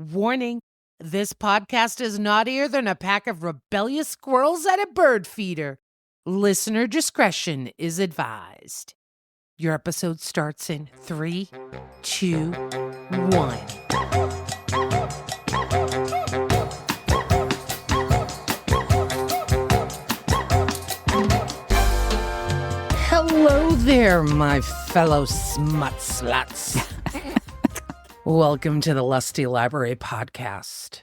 Warning, this podcast is naughtier than a pack of rebellious squirrels at a bird feeder. Listener discretion is advised. Your episode starts in 3, 2, 1. Hello there, my fellow smut sluts. Welcome to the Lusty Library podcast.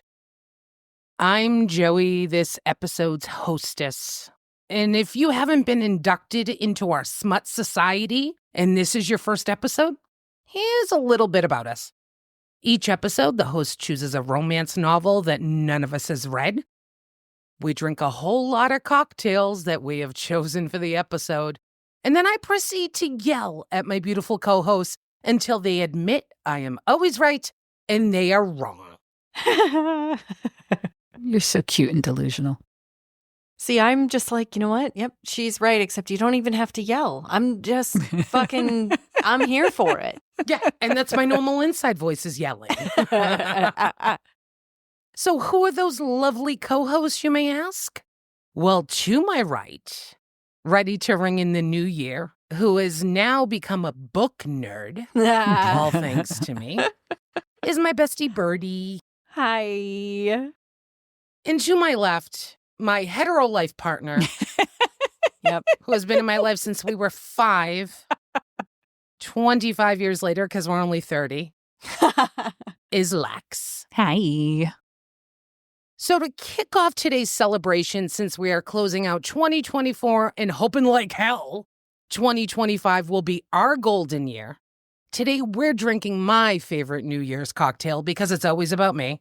I'm Joey, this episode's hostess. And if you haven't been inducted into our smut society, and this is your first episode, here's a little bit about us. Each episode, the host chooses a romance novel that none of us has read. We drink a whole lot of cocktails that we have chosen for the episode. And then I proceed to yell at my beautiful co-hosts until they admit I am always right and they are wrong. You're so cute and delusional. See, I'm just like, you know what? Yep, she's right, except you don't even have to yell. I'm just fucking, I'm here for it. Yeah, and that's my normal inside voice is yelling. So who are those lovely co-hosts, you may ask? Well, to my right, ready to ring in the new year, who has now become a book nerd, all thanks to me, is my bestie Birdie. Hi. And to my left, my hetero life partner, Yep. who has been in my life since we were 5, 25 years later, because we're only 30, is Lex. Hi. So to kick off today's celebration, since we are closing out 2024 and hoping like hell 2025 will be our golden year, today we're drinking my favorite New Year's cocktail because it's always about me.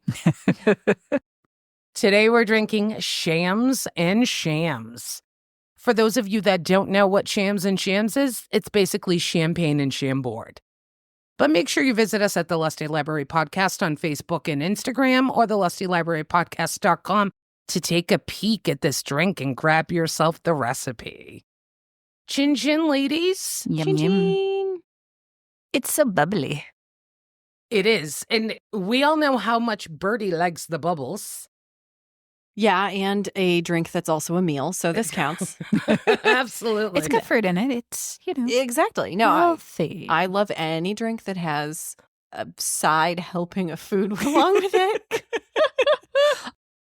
Today we're drinking Shams and Shams. For those of you that don't know what Shams and Shams is, it's basically champagne and Chambord. But make sure you visit us at the Lusty Library Podcast on Facebook and Instagram or the lustylibrarypodcast.com to take a peek at this drink and grab yourself the recipe. Chin chin, ladies. Yum, Chin yum. chin. It's so bubbly. It is. And we all know how much Birdie likes the bubbles. Yeah, and a drink that's also a meal, so this counts. Absolutely. It's got fruit in it. It's, Exactly. No, healthy. I love any drink that has a side helping of food along with it.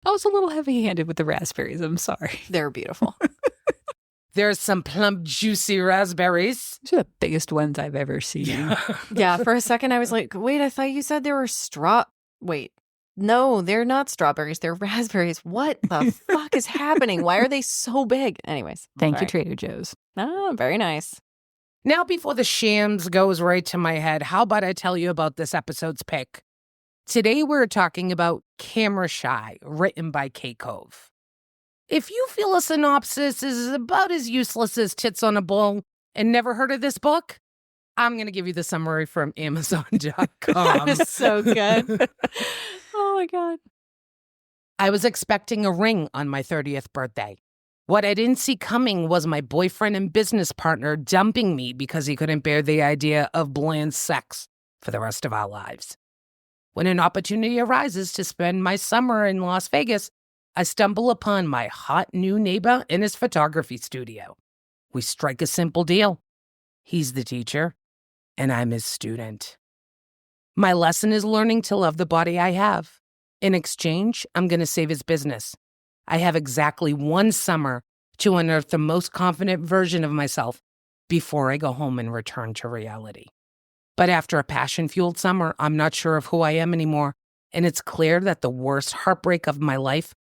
I was a little heavy-handed with the raspberries. I'm sorry. They're beautiful. There's some plump, juicy raspberries. These are the biggest ones I've ever seen. Yeah, for a second I was like, wait, I thought you said there were Wait. No, they're not strawberries. They're raspberries. What the fuck is happening? Why are they so big? Anyways. Thank you, sorry. Trader Joe's. Oh, very nice. Now, before the shams goes right to my head, how about I tell you about this episode's pick? Today, we're talking about Camera Shy, written by Kay Cove. If you feel a synopsis is about as useless as tits on a bull and never heard of this book, I'm going to give you the summary from Amazon.com. So good. Oh, my God. I was expecting a ring on my 30th birthday. What I didn't see coming was my boyfriend and business partner dumping me because he couldn't bear the idea of bland sex for the rest of our lives. When an opportunity arises to spend my summer in Las Vegas, I stumble upon my hot new neighbor in his photography studio. We strike a simple deal. He's the teacher, and I'm his student. My lesson is learning to love the body I have. In exchange, I'm going to save his business. I have exactly 1 summer to unearth the most confident version of myself before I go home and return to reality. But after a passion-fueled summer, I'm not sure of who I am anymore, and it's clear that the worst heartbreak of my life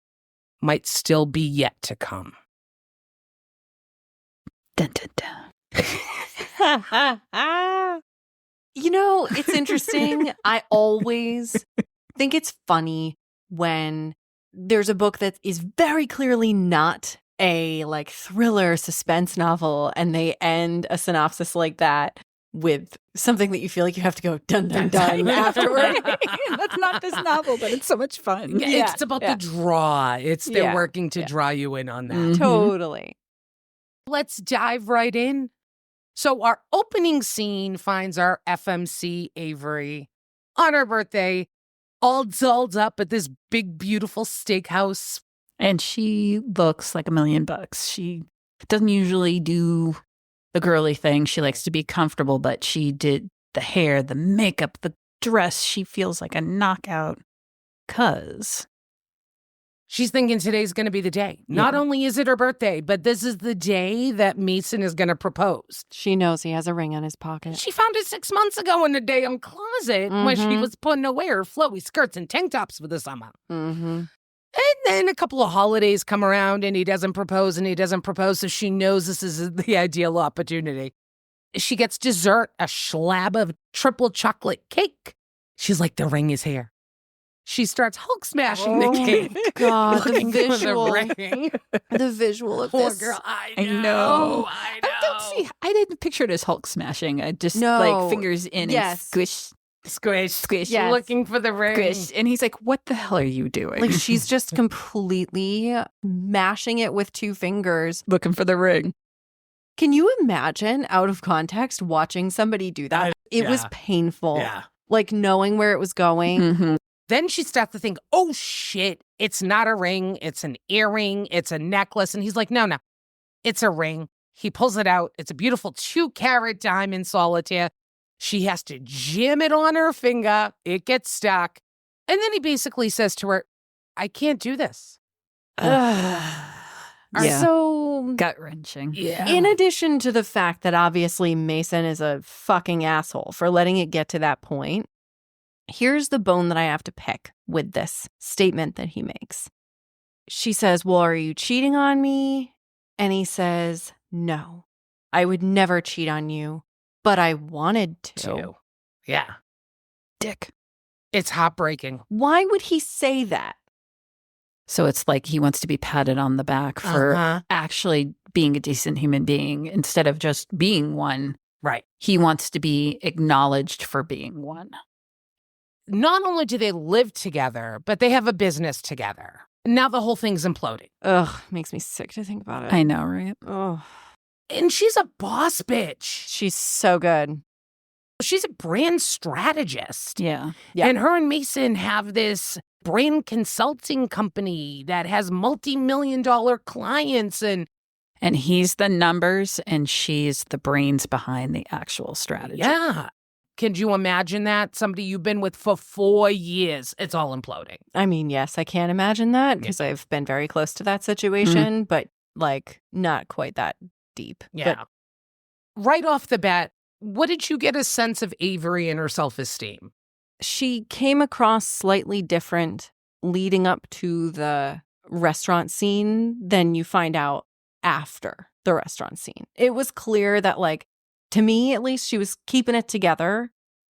might still be yet to come. Dun, dun, dun. You know, it's interesting. I always think it's funny when there's a book that is very clearly not a like thriller suspense novel and they end a synopsis like that with something that you feel like you have to go dun dun dun afterward. That's not this novel, but it's so much fun. Yeah, It's about the draw. They're Yeah, working to draw you in on that. Mhm. Totally. Let's dive right in. So our opening scene finds our FMC Avery on her birthday all dolled up at this big, beautiful steakhouse. And she looks like $1,000,000. She doesn't usually do the girly thing. She likes to be comfortable, but she did the hair, the makeup, the dress. She feels like a knockout because she's thinking today's going to be the day. Not only is it her birthday, but this is the day that Mason is going to propose. She knows he has a ring on his pocket. She found it 6 months ago in the damn closet when she was putting away her flowy skirts and tank tops for the summer. And then a couple of holidays come around and he doesn't propose and he doesn't propose. So she knows this is the ideal opportunity. She gets dessert, a slab of triple chocolate cake. She's like, the ring is here. She starts Hulk smashing the cake. God, the looking for visual. the ring. The visual of Poor this. girl, I I know. know. I I don't see. I didn't picture it as Hulk smashing. I just No. like fingers in Yes. and squish, Squish. squish, Yes. Looking for the ring. squish. And he's like, "What the hell are you doing?" Like she's just completely mashing it with two fingers. looking for the ring. Can you imagine out of context watching somebody do that? It was yeah. painful. Yeah. Like knowing where it was going. Mm-hmm. Then she starts to think, oh, shit, it's not a ring. It's an earring. It's a necklace. And he's like, no, it's a ring. He pulls it out. It's a beautiful 2-carat diamond solitaire. She has to jam it on her finger. It gets stuck. And then he basically says to her, I can't do this. Yeah. So, Gut wrenching. Yeah. in addition to the fact that obviously Mason is a fucking asshole for letting it get to that point, here's the bone that I have to pick with this statement that he makes. She says, well, are you cheating on me? And he says, no, I would never cheat on you, but I wanted to. Yeah. Dick. It's heartbreaking. Why would he say that? So it's like he wants to be patted on the back for actually being a decent human being instead of just being one. Right. He wants to be acknowledged for being one. Not only do they live together, but they have a business together. Now the whole thing's imploding. Ugh, makes me sick to think about it. I know, right? Oh, And she's a boss bitch. she's so good. She's a brand strategist. Yeah. Yeah. And her and Mason have this brand consulting company that has multi-million-dollar clients. And he's the numbers and she's the brains behind the actual strategy. yeah. Can you imagine that? Somebody you've been with for 4 years, it's all imploding. I mean, yes, I can't imagine that because I've been very close to that situation, but like not quite that deep. Yeah. But Right off the bat, what did you get a sense of Avery and her self-esteem? she came across slightly different leading up to the restaurant scene than you find out after the restaurant scene. It was clear that, like, to me at least, she was keeping it together.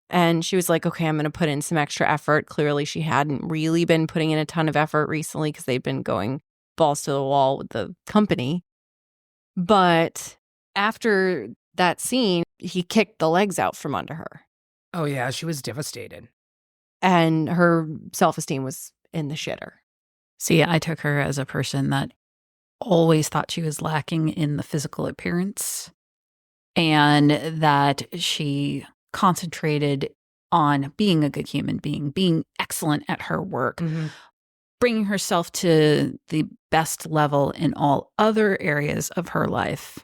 And she was like, okay, I'm going to put in some extra effort. Clearly, she hadn't really been putting in a ton of effort recently because they'd been going balls to the wall with the company. But after that scene, he kicked the legs out from under her. Oh, yeah, she was devastated. And her self-esteem was in the shitter. See, I took her as a person that always thought she was lacking in the physical appearance and that she concentrated on being a good human being excellent at her work, bringing herself to the best level in all other areas of her life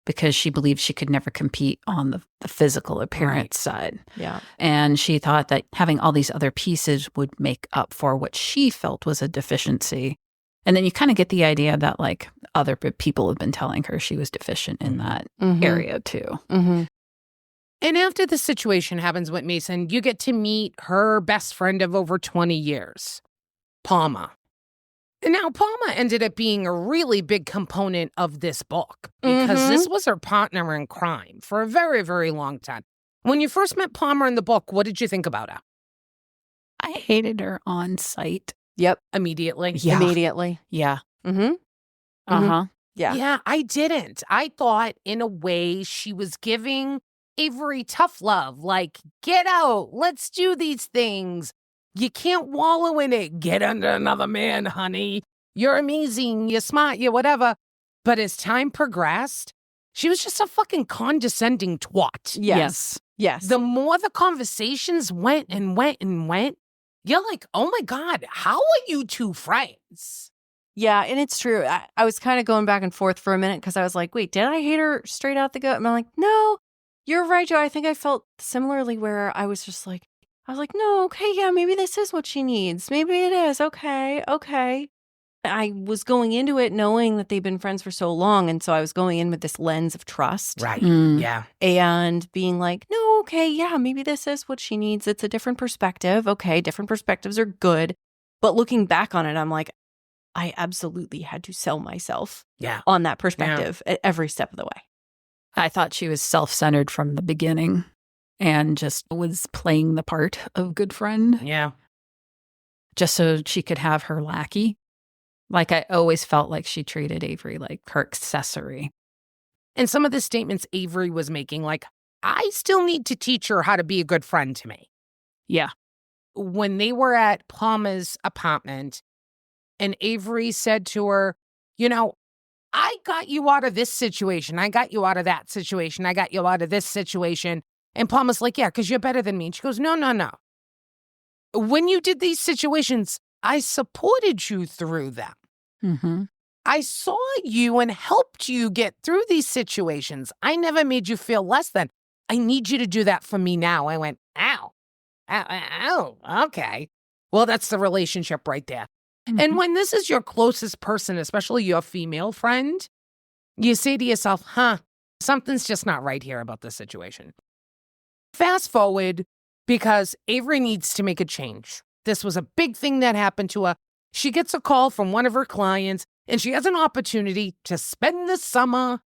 because she believed she could never compete on the physical appearance side. Yeah. And she thought that having all these other pieces would make up for what she felt was a deficiency. And then you kind of get the idea that like other people have been telling her she was deficient in that area too. Mm-hmm. And after the situation happens with Mason, you get to meet her best friend of over 20 years, Palma. And now Palma ended up being a really big component of this book because this was her partner in crime for a very, very long time. When you first met Palma in the book, what did you think about her? I hated her on sight. Yep. Immediately? Yeah. Immediately. Yeah. Mm-hmm. Uh-huh. Yeah. Yeah, I didn't. I thought in a way she was giving Avery tough love, like, get out, let's do these things. You can't wallow in it. Get under another man, honey. You're amazing, you're smart, you're whatever. But as time progressed, she was just a fucking condescending twat. Yes. Yes. The more the conversations went and went and went, you're like, oh my God, how are you two friends? Yeah, and it's true. I was kind of going back and forth for a minute because I was like, wait, did I hate her straight out the gut? And I'm like, no, you're right, Joe. I think I felt similarly where I was just like, no, okay, yeah, maybe this is what she needs. Maybe it is. Okay. I was going into it knowing that they've been friends for so long. And so I was going in with this lens of trust. Right. Mm. Yeah. And being like, no, okay, yeah, maybe this is what she needs. It's a different perspective. Okay, different perspectives are good. But looking back on it, I'm like, I absolutely had to sell myself on that perspective at every step of the way. I thought she was self-centered from the beginning and just was playing the part of good friend. Yeah. Just so she could have her lackey. Like, I always felt like she treated Avery like her accessory. And some of the statements Avery was making, like, I still need to teach her how to be a good friend to me. Yeah. When they were at Palmer's apartment and Avery said to her, you know, I got you out of this situation. I got you out of that situation. I got you out of this situation. And Palmer's like, yeah, because you're better than me. And she goes, no. When you did these situations, I supported you through them. Mm-hmm. I saw you and helped you get through these situations. I never made you feel less than. I need you to do that for me now. I went, ow, okay. Well, that's the relationship right there. Mm-hmm. And when this is your closest person, especially your female friend, you say to yourself, something's just not right here about this situation. Fast forward, because Avery needs to make a change. This was a big thing that happened to her. She gets a call from one of her clients, and she has an opportunity to spend the summer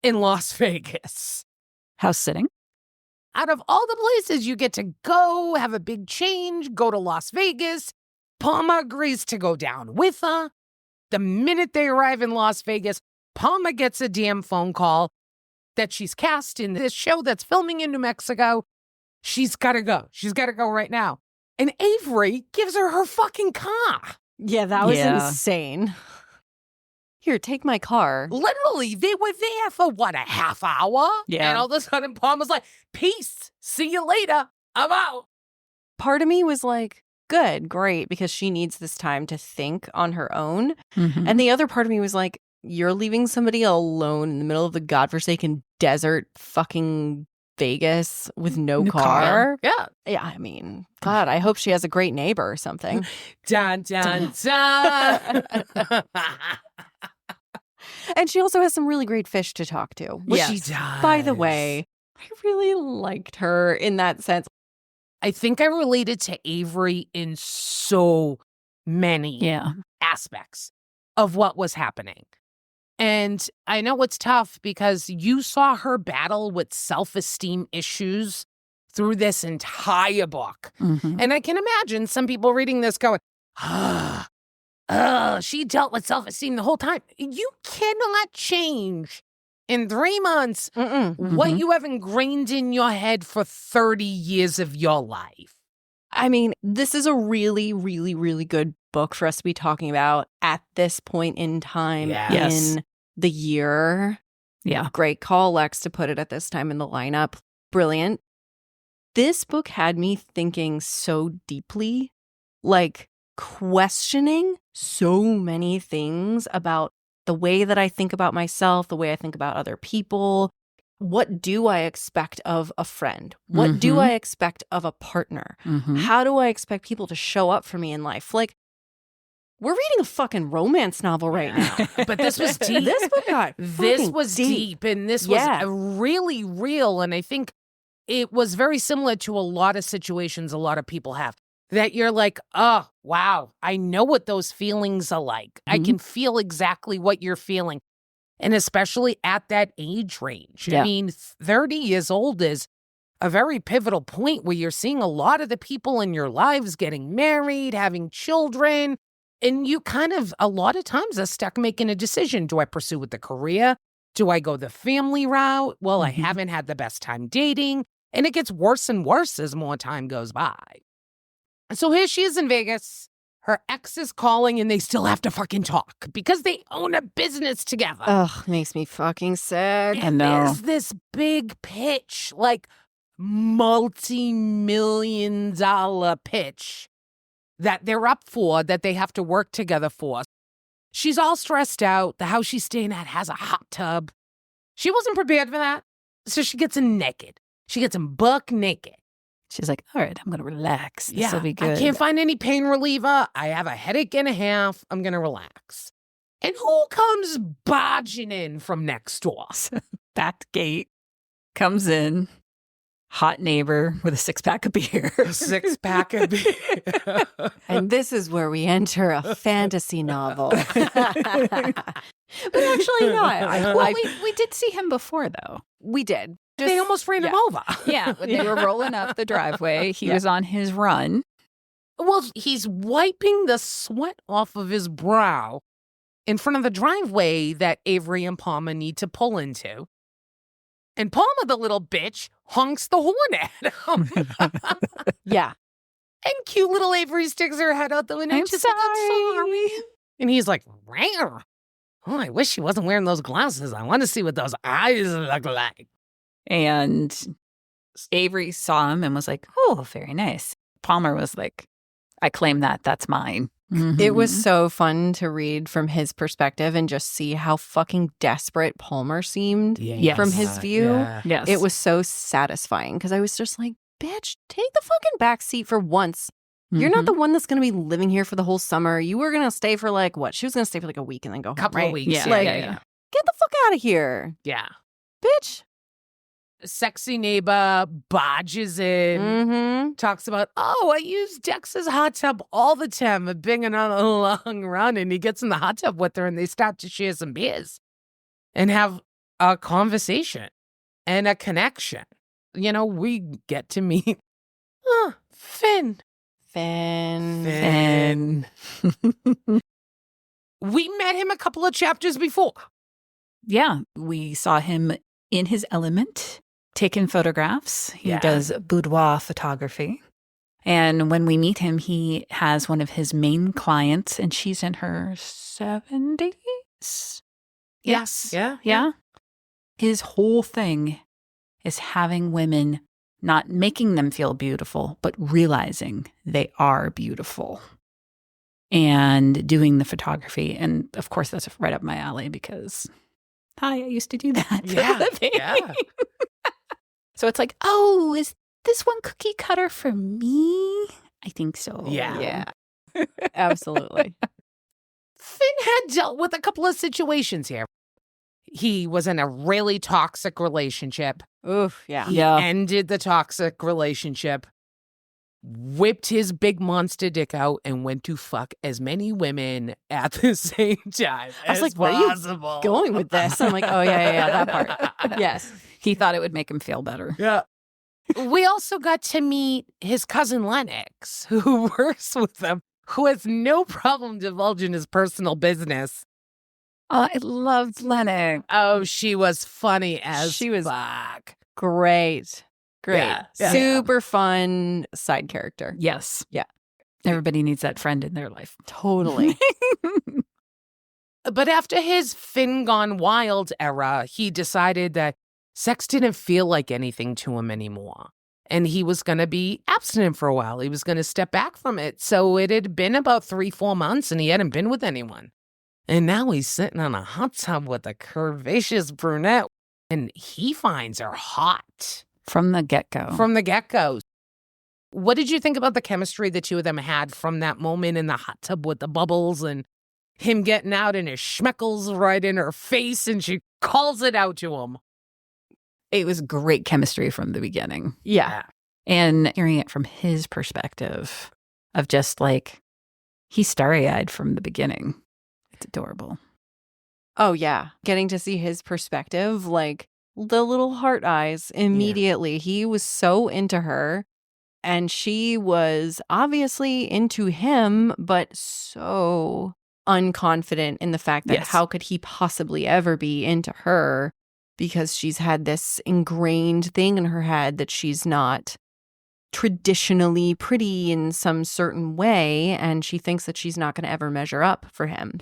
in Las Vegas. House sitting. Out of all the places you get to go, have a big change, go to Las Vegas, Palmer agrees to go down with her. The minute they arrive in Las Vegas, Palmer gets a damn phone call that she's cast in this show that's filming in New Mexico. She's got to go. She's got to go right now. And Avery gives her fucking car. Yeah, that was insane. Here, take my car. Literally, they were there for, a half hour? Yeah. And all of a sudden, Palmer's like, peace. See you later. I'm out. Part of me was like, good, great, because she needs this time to think on her own. Mm-hmm. And the other part of me was like, you're leaving somebody alone in the middle of the godforsaken desert fucking Vegas with no car. Yeah. Yeah, I mean, God, I hope she has a great neighbor or something. Dun, dun, dun. And she also has some really great fish to talk to. Which, she does. by the way, I really liked her in that sense. I think I related to Avery in so many aspects of what was happening. And I know it's tough because you saw her battle with self-esteem issues through this entire book. Mm-hmm. And I can imagine some people reading this going, she dealt with self-esteem the whole time. You cannot change in 3 months what you have ingrained in your head for 30 years of your life. I mean, this is a really, really, really good book for us to be talking about at this point in time in the year. Yeah. Great call, Lex, to put it at this time in the lineup. Brilliant. This book had me thinking so deeply, like questioning so many things about the way that I think about myself, the way I think about other people. What do I expect of a friend? What do I expect of a partner? How do I expect people to show up for me in life? Like, we're reading a fucking romance novel right now. But this was deep. This was deep. And this was really real. And I think it was very similar to a lot of situations a lot of people have. That you're like, oh, wow, I know what those feelings are like. I can feel exactly what you're feeling. And especially at that age range. Yeah. I mean, 30 years old is a very pivotal point where you're seeing a lot of the people in your lives getting married, having children. And you kind of, a lot of times, are stuck making a decision. Do I pursue with the career? Do I go the family route? Well, I haven't had the best time dating. And it gets worse and worse as more time goes by. So here she is in Vegas. Her ex is calling and they still have to fucking talk because they own a business together. Ugh, makes me fucking sad. And there's this big pitch, like multi-million-dollar pitch that they're up for, that they have to work together for. She's all stressed out. The house she's staying at has a hot tub. She wasn't prepared for that, so she gets him naked. She gets him buck naked. She's like, all right, I'm going to relax. This will be good. I can't find any pain reliever. I have a headache and a half. I'm going to relax. And who comes barging in from next door? Back gate comes in, hot neighbor with a 6-pack of beer. A 6-pack of beer. And this is where we enter a fantasy novel. But actually, no. We did see him before, though. We did. They almost ran him over. Yeah, when they were rolling up the driveway. He was on his run. Well, he's wiping the sweat off of his brow in front of the driveway that Avery and Palmer need to pull into. And Palmer, the little bitch, honks the horn at him. Yeah. And cute little Avery sticks her head out the window. I'm and she's like, I'm sorry. And he's like, rare. Oh, I wish she wasn't wearing those glasses. I want to see what those eyes look like. And Avery saw him and was like, oh, very nice. Palmer was like, I claim that. That's mine. Mm-hmm. It was so fun to read from his perspective and just see how fucking desperate Palmer seemed from his view. Yeah. Yes. It was so satisfying because I was just like, bitch, take the fucking back seat for once. You're not the one that's going to be living here for the whole summer. You were going to stay for like what? She was going to stay for like a week and then go home, Couple right? of weeks. Yeah, Like, yeah. Get the fuck out of here, Yeah. bitch. Sexy neighbor barges in, Mm-hmm. talks about, oh, I use Dex's hot tub all the time. I've been on a long run. And he gets in the hot tub with her and they start to share some beers and have a conversation and a connection. You know, we get to meet Finn. Finn. We met him a couple of chapters before. Yeah, we saw him in his element, taking photographs. He Yeah. does boudoir photography. And when we meet him, he has one of his main clients, and she's in her 70s. Yes. Yeah. His whole thing is having women not making them feel beautiful, but realizing they are beautiful and doing the photography. And of course, that's right up my alley because, hi, I used to do that for a living. Yeah. So it's like, oh, is this one cookie cutter for me? I think so. Yeah. Absolutely. Finn had dealt with a couple of situations here. He was in a really toxic relationship. Oof, yeah. He ended the toxic relationship, whipped his big monster dick out, and went to fuck as many women at the same time I was as like, where are you possible. going with this? I'm like, oh, yeah, that part. Yes. He thought it would make him feel better. Yeah. We also got to meet his cousin Lennox, who works with him, who has no problem divulging his personal business. Oh, I loved Lennox. Oh, she was funny as She was fuck. Great. Yeah. Super fun side character. Yes. Yeah. Everybody needs that friend in their life. Totally. But after his Finn Gone Wild era, he decided that sex didn't feel like anything to him anymore. And he was going to be abstinent for a while. He was going to step back from it. So it had been about 3-4 months and he hadn't been with anyone. And now he's sitting on a hot tub with a curvaceous brunette and he finds her hot. From the get-go. From the get-go. What did you think about the chemistry the two of them had from that moment in the hot tub with the bubbles and him getting out and his schmeckles right in her face and she calls it out to him? It was great chemistry from the beginning. Yeah. And hearing it from his perspective of just like, he's starry-eyed from the beginning. It's adorable. Oh, yeah. Getting to see his perspective, like the little heart eyes immediately. Yeah. He was so into her and she was obviously into him, but so unconfident in the fact that how could he possibly ever be into her because she's had this ingrained thing in her head that she's not traditionally pretty in some certain way and she thinks that she's not going to ever measure up for him.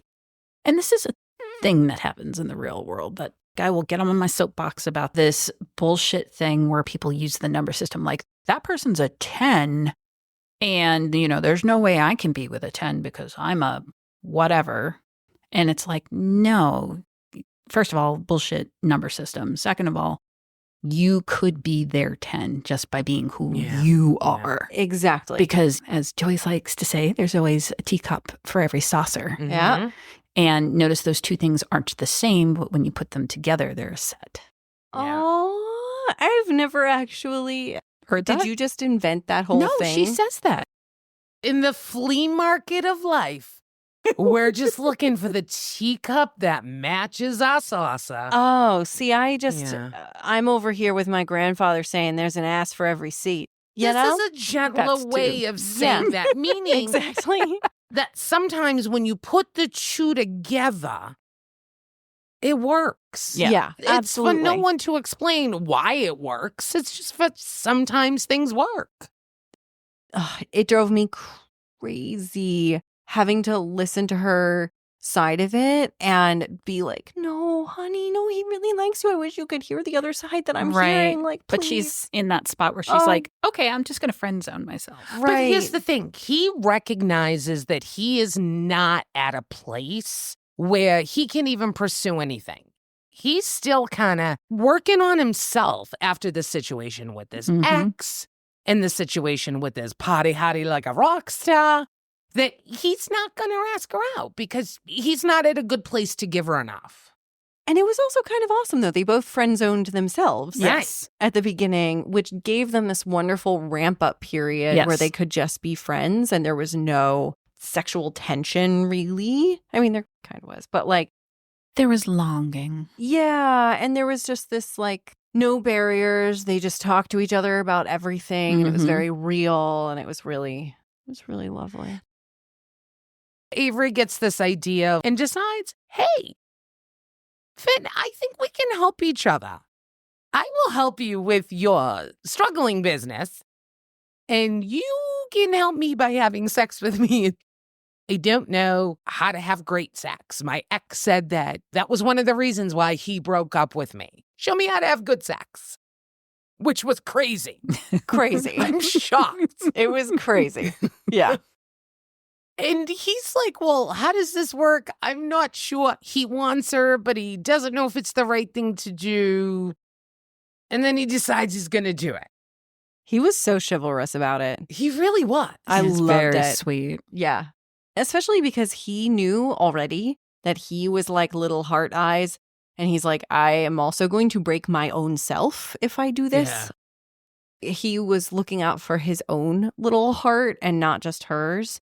And this is a thing that happens in the real world, that I will get on my soapbox about this bullshit thing where people use the number system. Like, that person's a 10, and, there's no way I can be with a 10 because I'm a whatever. And it's like, no. First of all, bullshit number system. Second of all, you could be their 10 just by being who you are. Exactly. Because, as Joyce likes to say, there's always a teacup for every saucer. Mm-hmm. Yeah. And notice those two things aren't the same, but when you put them together, they're a set. Oh, I've never actually Heard that? Did you just invent that whole no, thing? she says that. In the flea market of life, we're just looking for the teacup that matches our saucer. Oh, see, I'm over here with my grandfather saying there's an ass for every seat. You This know? is a gentler way of saying that, meaning Exactly. that sometimes when you put the two together, it works. Yeah, It's absolutely. for no one to explain why it works. It's just for sometimes things work. It drove me crazy having to listen to her side of it and be like, no, honey, no, he really likes you. I wish you could hear the other side that I'm hearing. Like, But please. she's in that spot where she's like, okay, I'm just going to friend zone myself. But here's the thing. He recognizes that he is not at a place where he can even pursue anything. He's still kind of working on himself after the situation with his ex and the situation with his party hottie like a rock star, that he's not going to ask her out because he's not at a good place to give her enough. And it was also kind of awesome, though. They both friend-zoned themselves Yes. at the beginning, which gave them this wonderful ramp-up period where they could just be friends and there was no sexual tension, really. I mean, there kind of was, but like... There was longing. Yeah, and there was just this, like, no barriers. They just talked to each other about everything. And it was very real, and it was really lovely. Avery gets this idea and decides, hey, Finn, I think we can help each other. I will help you with your struggling business, and you can help me by having sex with me. I don't know how to have great sex. My ex said that was one of the reasons why he broke up with me. Show me how to have good sex, which was crazy. Crazy. I'm shocked. It was crazy. Yeah. And he's like, well, how does this work? I'm not sure. He wants her, but he doesn't know if it's the right thing to do. And then he decides he's going to do it. He was so chivalrous about it. He really was. I It's loved very it. sweet. Yeah. Especially because he knew already that he was like little heart eyes. And he's like, I am also going to break my own self if I do this. Yeah. He was looking out for his own little heart and not just hers.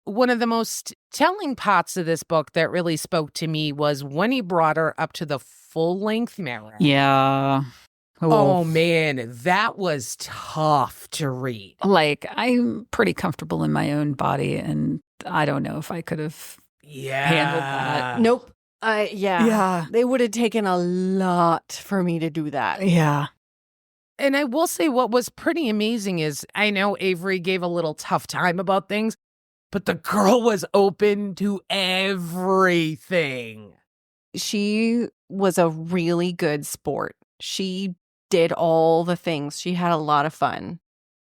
One of the most telling parts of this book that really spoke to me was when he brought her up to the full-length mirror. Yeah. Oh, man, that was tough to read. Like, I'm pretty comfortable in my own body, and I don't know if I could have handled that. Nope. Yeah. They would have taken a lot for me to do that. Yeah. And I will say what was pretty amazing is I know Avery gave a little tough time about things, but the girl was open to everything. She was a really good sport. She did all the things. She had a lot of fun.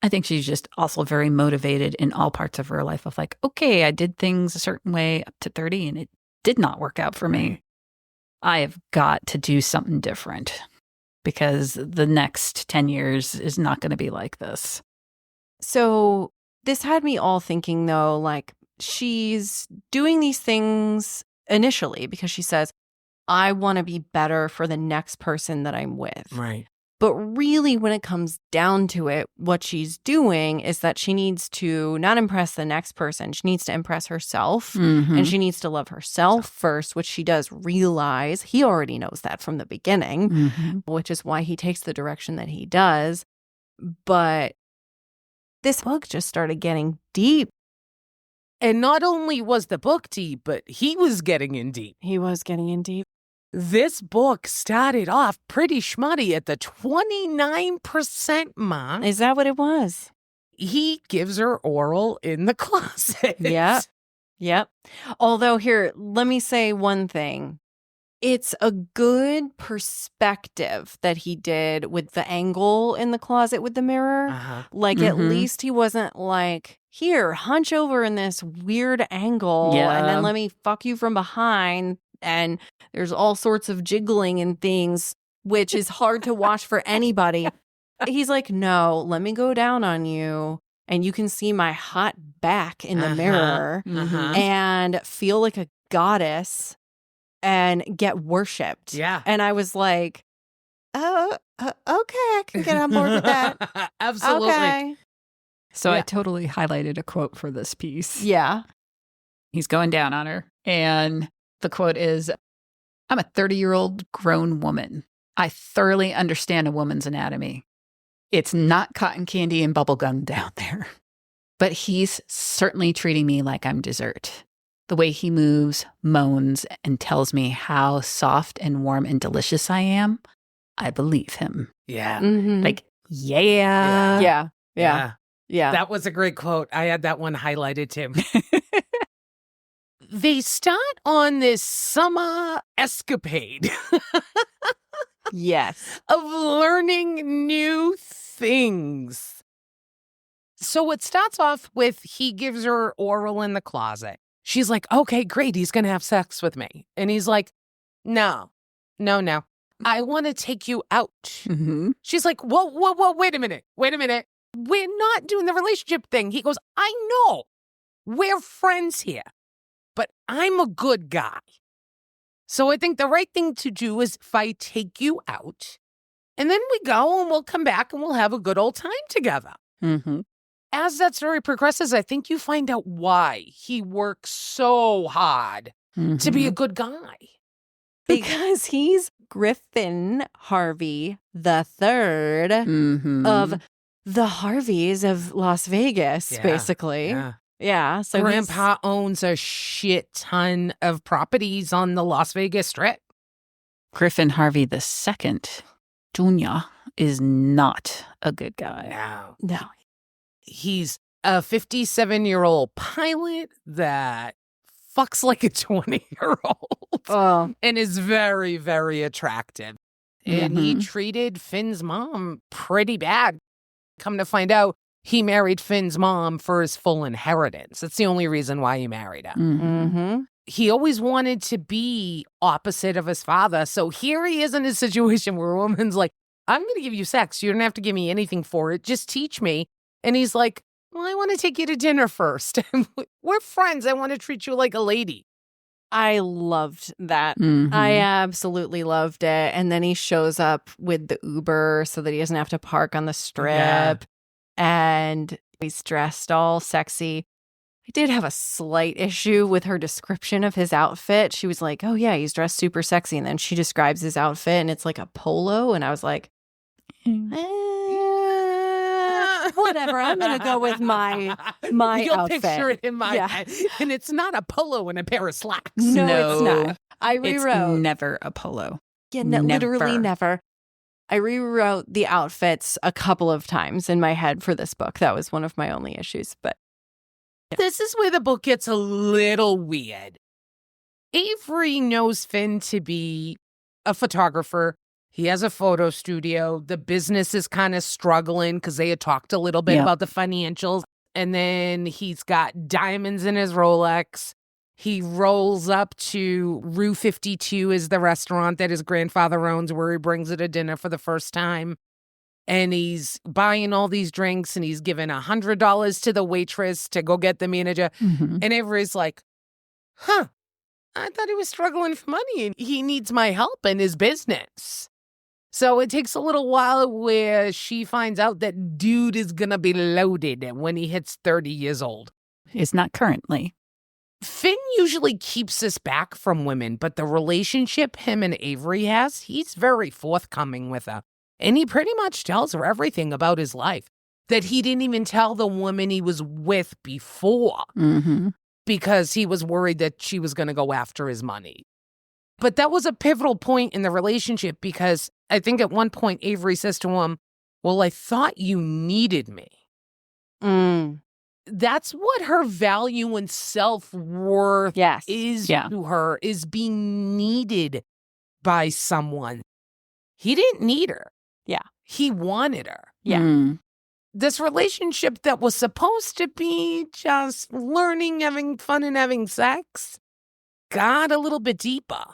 I think she's just also very motivated in all parts of her life of like, okay, I did things a certain way up to 30 and it did not work out for me. I have got to do something different because the next 10 years is not going to be like this. So this had me all thinking, though, like she's doing these things initially because she says, I want to be better for the next person that I'm with. Right. But really, when it comes down to it, what she's doing is that she needs to not impress the next person. She needs to impress herself, and she needs to love herself first, which she does realize. He already knows that from the beginning, which is why he takes the direction that he does. But this book just started getting deep. And not only was the book deep, but he was getting in deep. He was getting in deep. This book started off pretty schmutty at the 29% mark. Is that what it was? He gives her oral in the closet. Yep. Although here, let me say one thing. It's a good perspective that he did with the angle in the closet with the mirror. Like, at least he wasn't like, here, hunch over in this weird angle and then let me fuck you from behind. And there's all sorts of jiggling and things, which is hard to watch for anybody. He's like, no, let me go down on you. And you can see my hot back in the mirror and feel like a goddess and get worshipped. Yeah. And I was like, oh, okay, I can get on board with that. Absolutely. Okay. So I totally highlighted a quote for this piece. Yeah. He's going down on her. And the quote is, I'm a 30-year-old grown woman. I thoroughly understand a woman's anatomy. It's not cotton candy and bubblegum down there. But he's certainly treating me like I'm dessert. The way he moves, moans, and tells me how soft and warm and delicious I am, I believe him. Yeah. Like, yeah. Yeah. That was a great quote. I had that one highlighted too. They start on this summer escapade Yes. of learning new things. So it starts off with he gives her oral in the closet. She's like, okay, great. He's going to have sex with me. And he's like, no. I want to take you out. She's like, whoa, wait a minute. We're not doing the relationship thing. He goes, I know. We're friends here. But I'm a good guy. So I think the right thing to do is if I take you out, and then we go and we'll come back and we'll have a good old time together. As that story progresses, I think you find out why he works so hard to be a good guy. Because he's Griffin Harvey the third of the Harveys of Las Vegas, basically. Yeah. So Grandpa owns a shit ton of properties on the Las Vegas Strip. Griffin Harvey II, Jr., is not a good guy. No. He's a 57-year-old pilot that fucks like a 20-year-old and is very, very attractive. And he treated Finn's mom pretty bad. Come to find out, he married Finn's mom for his full inheritance. That's the only reason why he married her. He always wanted to be opposite of his father. So here he is in a situation where a woman's like, I'm going to give you sex. You don't have to give me anything for it. Just teach me. And he's like, well, I want to take you to dinner first. We're friends. I want to treat you like a lady. I loved that. I absolutely loved it. And then he shows up with the Uber so that he doesn't have to park on the strip. And he's dressed all sexy. I did have a slight issue with her description of his outfit. She was like, oh, yeah, he's dressed super sexy. And then she describes his outfit and it's like a polo. And I was like, whatever. I'm going to go with my You'll outfit. picture it in my head. And it's not a polo and a pair of slacks. No, it's not. I rewrote. It's never a polo. Yeah, literally never. I rewrote the outfits a couple of times in my head for this book. That was one of my only issues. But this is where the book gets a little weird. Avery knows Finn to be a photographer. He has a photo studio. The business is kind of struggling because they had talked a little bit about the financials. And then he's got diamonds in his Rolex. He rolls up to Rue 52 is the restaurant that his grandfather owns where he brings her to dinner for the first time. And he's buying all these drinks and he's giving $100 to the waitress to go get the manager. And Avery's like, I thought he was struggling for money and he needs my help in his business. So it takes a little while where she finds out that dude is going to be loaded when he hits 30 years old. Is not currently. Finn usually keeps this back from women, but the relationship him and Avery has, he's very forthcoming with her. And he pretty much tells her everything about his life that he didn't even tell the woman he was with before because he was worried that she was going to go after his money. But that was a pivotal point in the relationship because I think at one point Avery says to him, well, I thought you needed me. That's what her value and self-worth is to her, is being needed by someone. He didn't need her. Yeah. He wanted her. Yeah. Mm. This relationship that was supposed to be just learning, having fun, and having sex got a little bit deeper.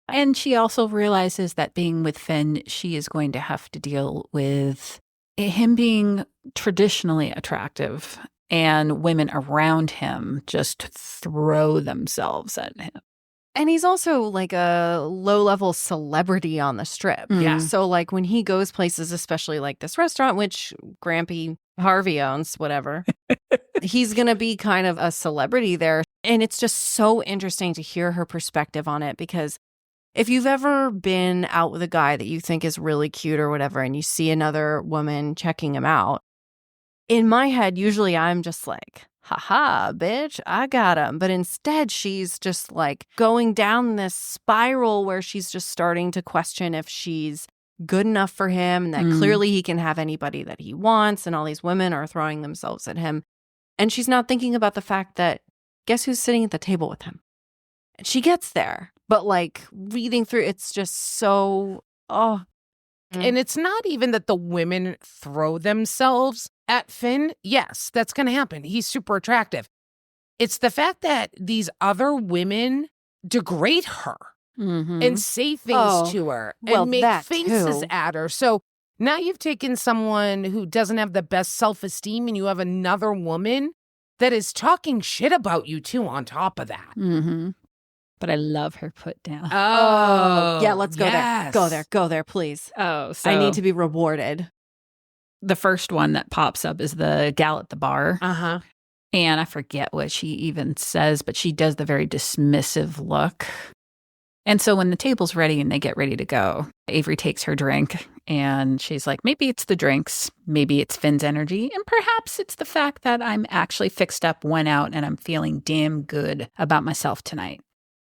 And she also realizes that being with Finn, she is going to have to deal with him being traditionally attractive and women around him just throw themselves at him. And he's also like a low-level celebrity on the strip. Yeah. So like when he goes places, especially like this restaurant, which Grampy Harvey owns, whatever, he's going to be kind of a celebrity there. And it's just so interesting to hear her perspective on it, because if you've ever been out with a guy that you think is really cute or whatever, and you see another woman checking him out, in my head, usually I'm just like, haha, bitch, I got him. But instead, she's just like going down this spiral where she's just starting to question if she's good enough for him, and that clearly he can have anybody that he wants, and all these women are throwing themselves at him. And she's not thinking about the fact that guess who's sitting at the table with him? And she gets there. But like reading through, it's just so, And it's not even that the women throw themselves at Finn. Yes, that's going to happen. He's super attractive. It's the fact that these other women degrade her and say things to her and make faces at her. So now you've taken someone who doesn't have the best self-esteem, and you have another woman that is talking shit about you too on top of that. Mm-hmm. But I love her put down. Oh, yeah, let's go yes. there. Go there, please. Oh, so I need to be rewarded. The first one that pops up is the gal at the bar. Uh-huh. And I forget what she even says, but she does the very dismissive look. And so when the table's ready and they get ready to go, Avery takes her drink and she's like, maybe it's the drinks, maybe it's Finn's energy, and perhaps it's the fact that I'm actually fixed up, went out, and I'm feeling damn good about myself tonight.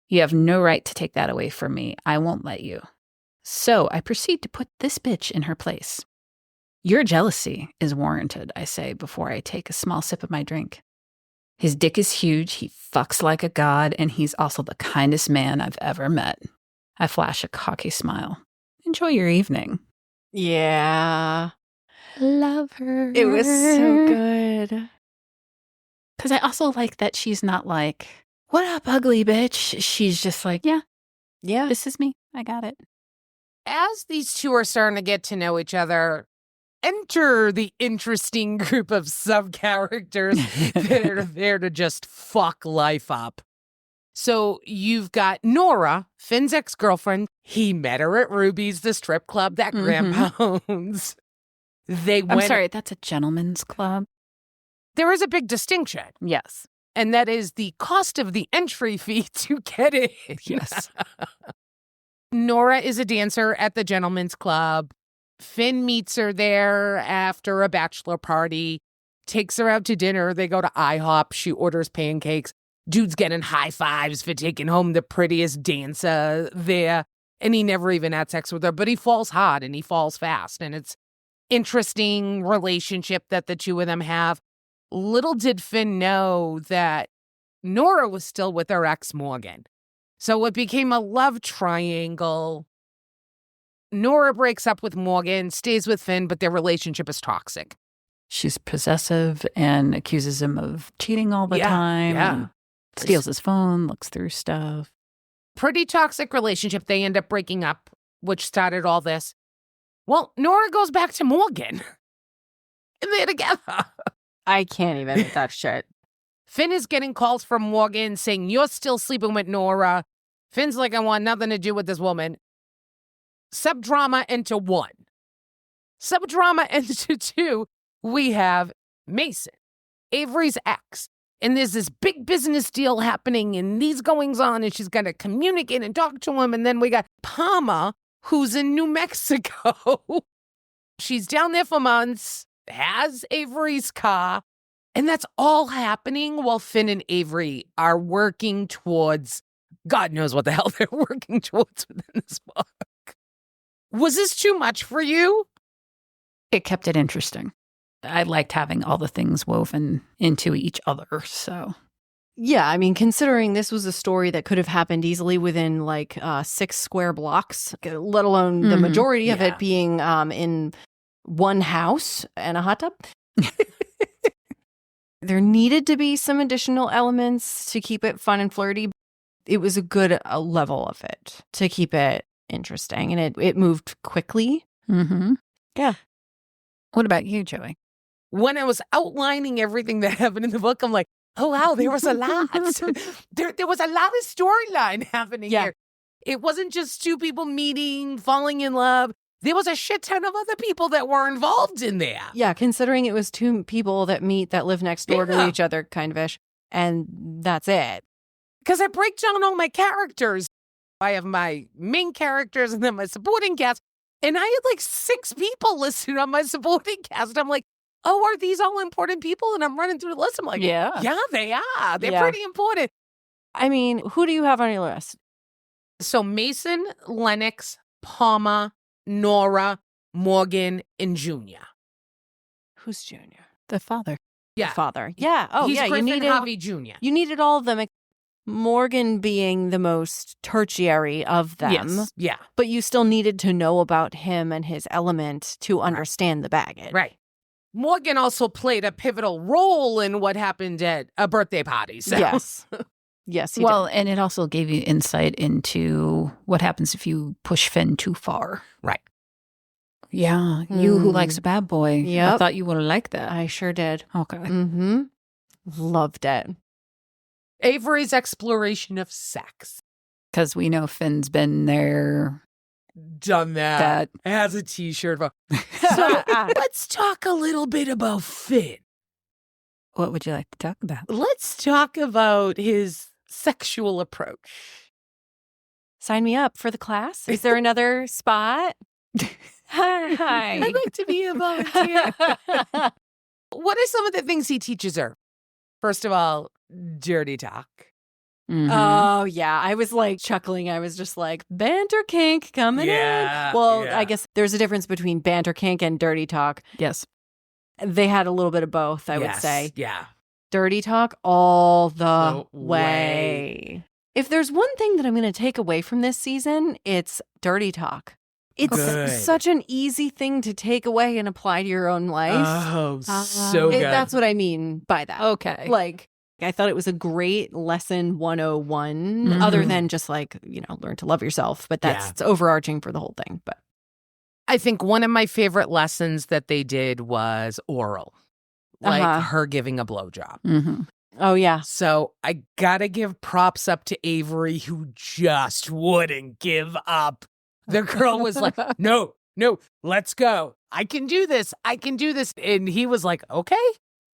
You have no right to take that away from me. I won't let you. So I proceed to put this bitch in her place. Your jealousy is warranted, I say before I take a small sip of my drink. His dick is huge, he fucks like a god, and he's also the kindest man I've ever met. I flash a cocky smile. Enjoy your evening. Yeah. Love her. It was so good. Because I also like that she's not like, what up, ugly bitch? She's just like, yeah, this is me. I got it. As these two are starting to get to know each other, enter the interesting group of sub-characters that are there to just fuck life up. So you've got Nora, Finn's ex-girlfriend. He met her at Ruby's, the strip club that Grandpa owns. I'm sorry, that's a gentleman's club? There is a big distinction. Yes. And that is the cost of the entry fee to get in. Yes. Nora is a dancer at the gentleman's club. Finn meets her there after a bachelor party, takes her out to dinner. They go to IHOP. She orders pancakes. Dude's getting high fives for taking home the prettiest dancer there. And he never even had sex with her, but he falls hard and he falls fast. And it's interesting relationship that the two of them have. Little did Finn know that Nora was still with her ex, Morgan. So it became a love triangle. Nora breaks up with Morgan, stays with Finn, but their relationship is toxic. She's possessive and accuses him of cheating all the time. Yeah. Steals his phone, looks through stuff. Pretty toxic relationship. They end up breaking up, which started all this. Well, Nora goes back to Morgan. And they're together. I can't even with that shit. Finn is getting calls from Morgan saying, you're still sleeping with Nora. Finn's like, I want nothing to do with this woman. Subdrama into one. Subdrama into two, we have Mason, Avery's ex. And there's this big business deal happening and these goings on, and she's going to communicate and talk to him. And then we got Palma, who's in New Mexico. She's down there for months, has Avery's car. And that's all happening while Finn and Avery are working towards, God knows what the hell they're working towards within this book. Was this too much for you? It kept it interesting. I liked having all the things woven into each other, so Yeah, I mean, considering this was a story that could have happened easily within like 6 square blocks, let alone the majority of it being in one house and a hot tub. There needed to be some additional elements to keep it fun and flirty. It was a good level of it to keep it interesting, and it moved quickly. Mm-hmm. Yeah. What about you, Joey? When I was outlining everything that happened in the book, I'm like, oh, wow, there was a lot. there was a lot of storyline happening here. It wasn't just two people meeting, falling in love. There was a shit ton of other people that were involved in there. Yeah, considering it was two people that meet that live next door to each other, kind of ish. And that's it. Because I break down all my characters. I have my main characters and then my supporting cast. And I had like 6 people listed on my supporting cast. I'm like, oh, are these all important people? And I'm running through the list. I'm like, yeah, they are. They're pretty important. I mean, who do you have on your list? So Mason, Lennox, Palmer, Nora, Morgan, and Junior. Who's Junior? The father. Yeah. The father. Yeah. Oh, He's yeah. Griffin You needed Harvey Jr. You needed all of them. Morgan being the most tertiary of them. Yes. Yeah. But you still needed to know about him and his element to understand the baggage. Right. Morgan also played a pivotal role in what happened at a birthday party. So. Yes. Yes, he Well, did. and it also gave you insight into what happens if you push Finn too far. Right. Yeah, you who likes a bad boy. Yep. I thought you would have liked that. I sure did. Okay. Mm-hmm. Loved it. Avery's exploration of sex. Because we know Finn's been there. Done that. Has a t-shirt. So let's talk a little bit about Finn. What would you like to talk about? Let's talk about his sexual approach. Sign me up for the class. Is there another spot? Hi. I'd like to be a volunteer. What are some of the things he teaches her? First of all, dirty talk. Mm-hmm. Oh, yeah. I was like chuckling. I was just like, banter kink coming in. Well, I guess there's a difference between banter kink and dirty talk. Yes. They had a little bit of both, I would say. Yeah. Dirty talk all the way. If there's one thing that I'm going to take away from this season, it's dirty talk. It's such an easy thing to take away and apply to your own life. Oh, so good. That's what I mean by that. Okay. Like, I thought it was a great lesson 101, other than just like, learn to love yourself. But it's overarching for the whole thing. But I think one of my favorite lessons that they did was oral, like her giving a blowjob. Mm-hmm. Oh, yeah. So I gotta give props up to Avery, who just wouldn't give up. The girl was like, no, let's go. I can do this. And he was like, okay,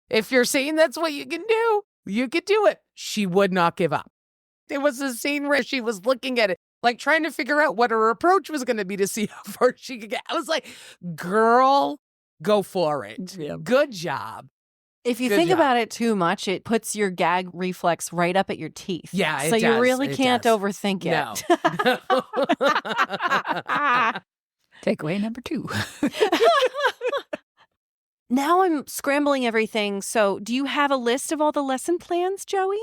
if you're saying that's what you can do, you could do it. She would not give up. There was a scene where she was looking at it, like trying to figure out what her approach was going to be to see how far she could get. I was like, girl, go for it. Yeah. Good job. If you think about it too much, it puts your gag reflex right up at your teeth. Yeah, so you really can't overthink it. No. Takeaway number 2. Now I'm scrambling everything. So do you have a list of all the lesson plans, Joey?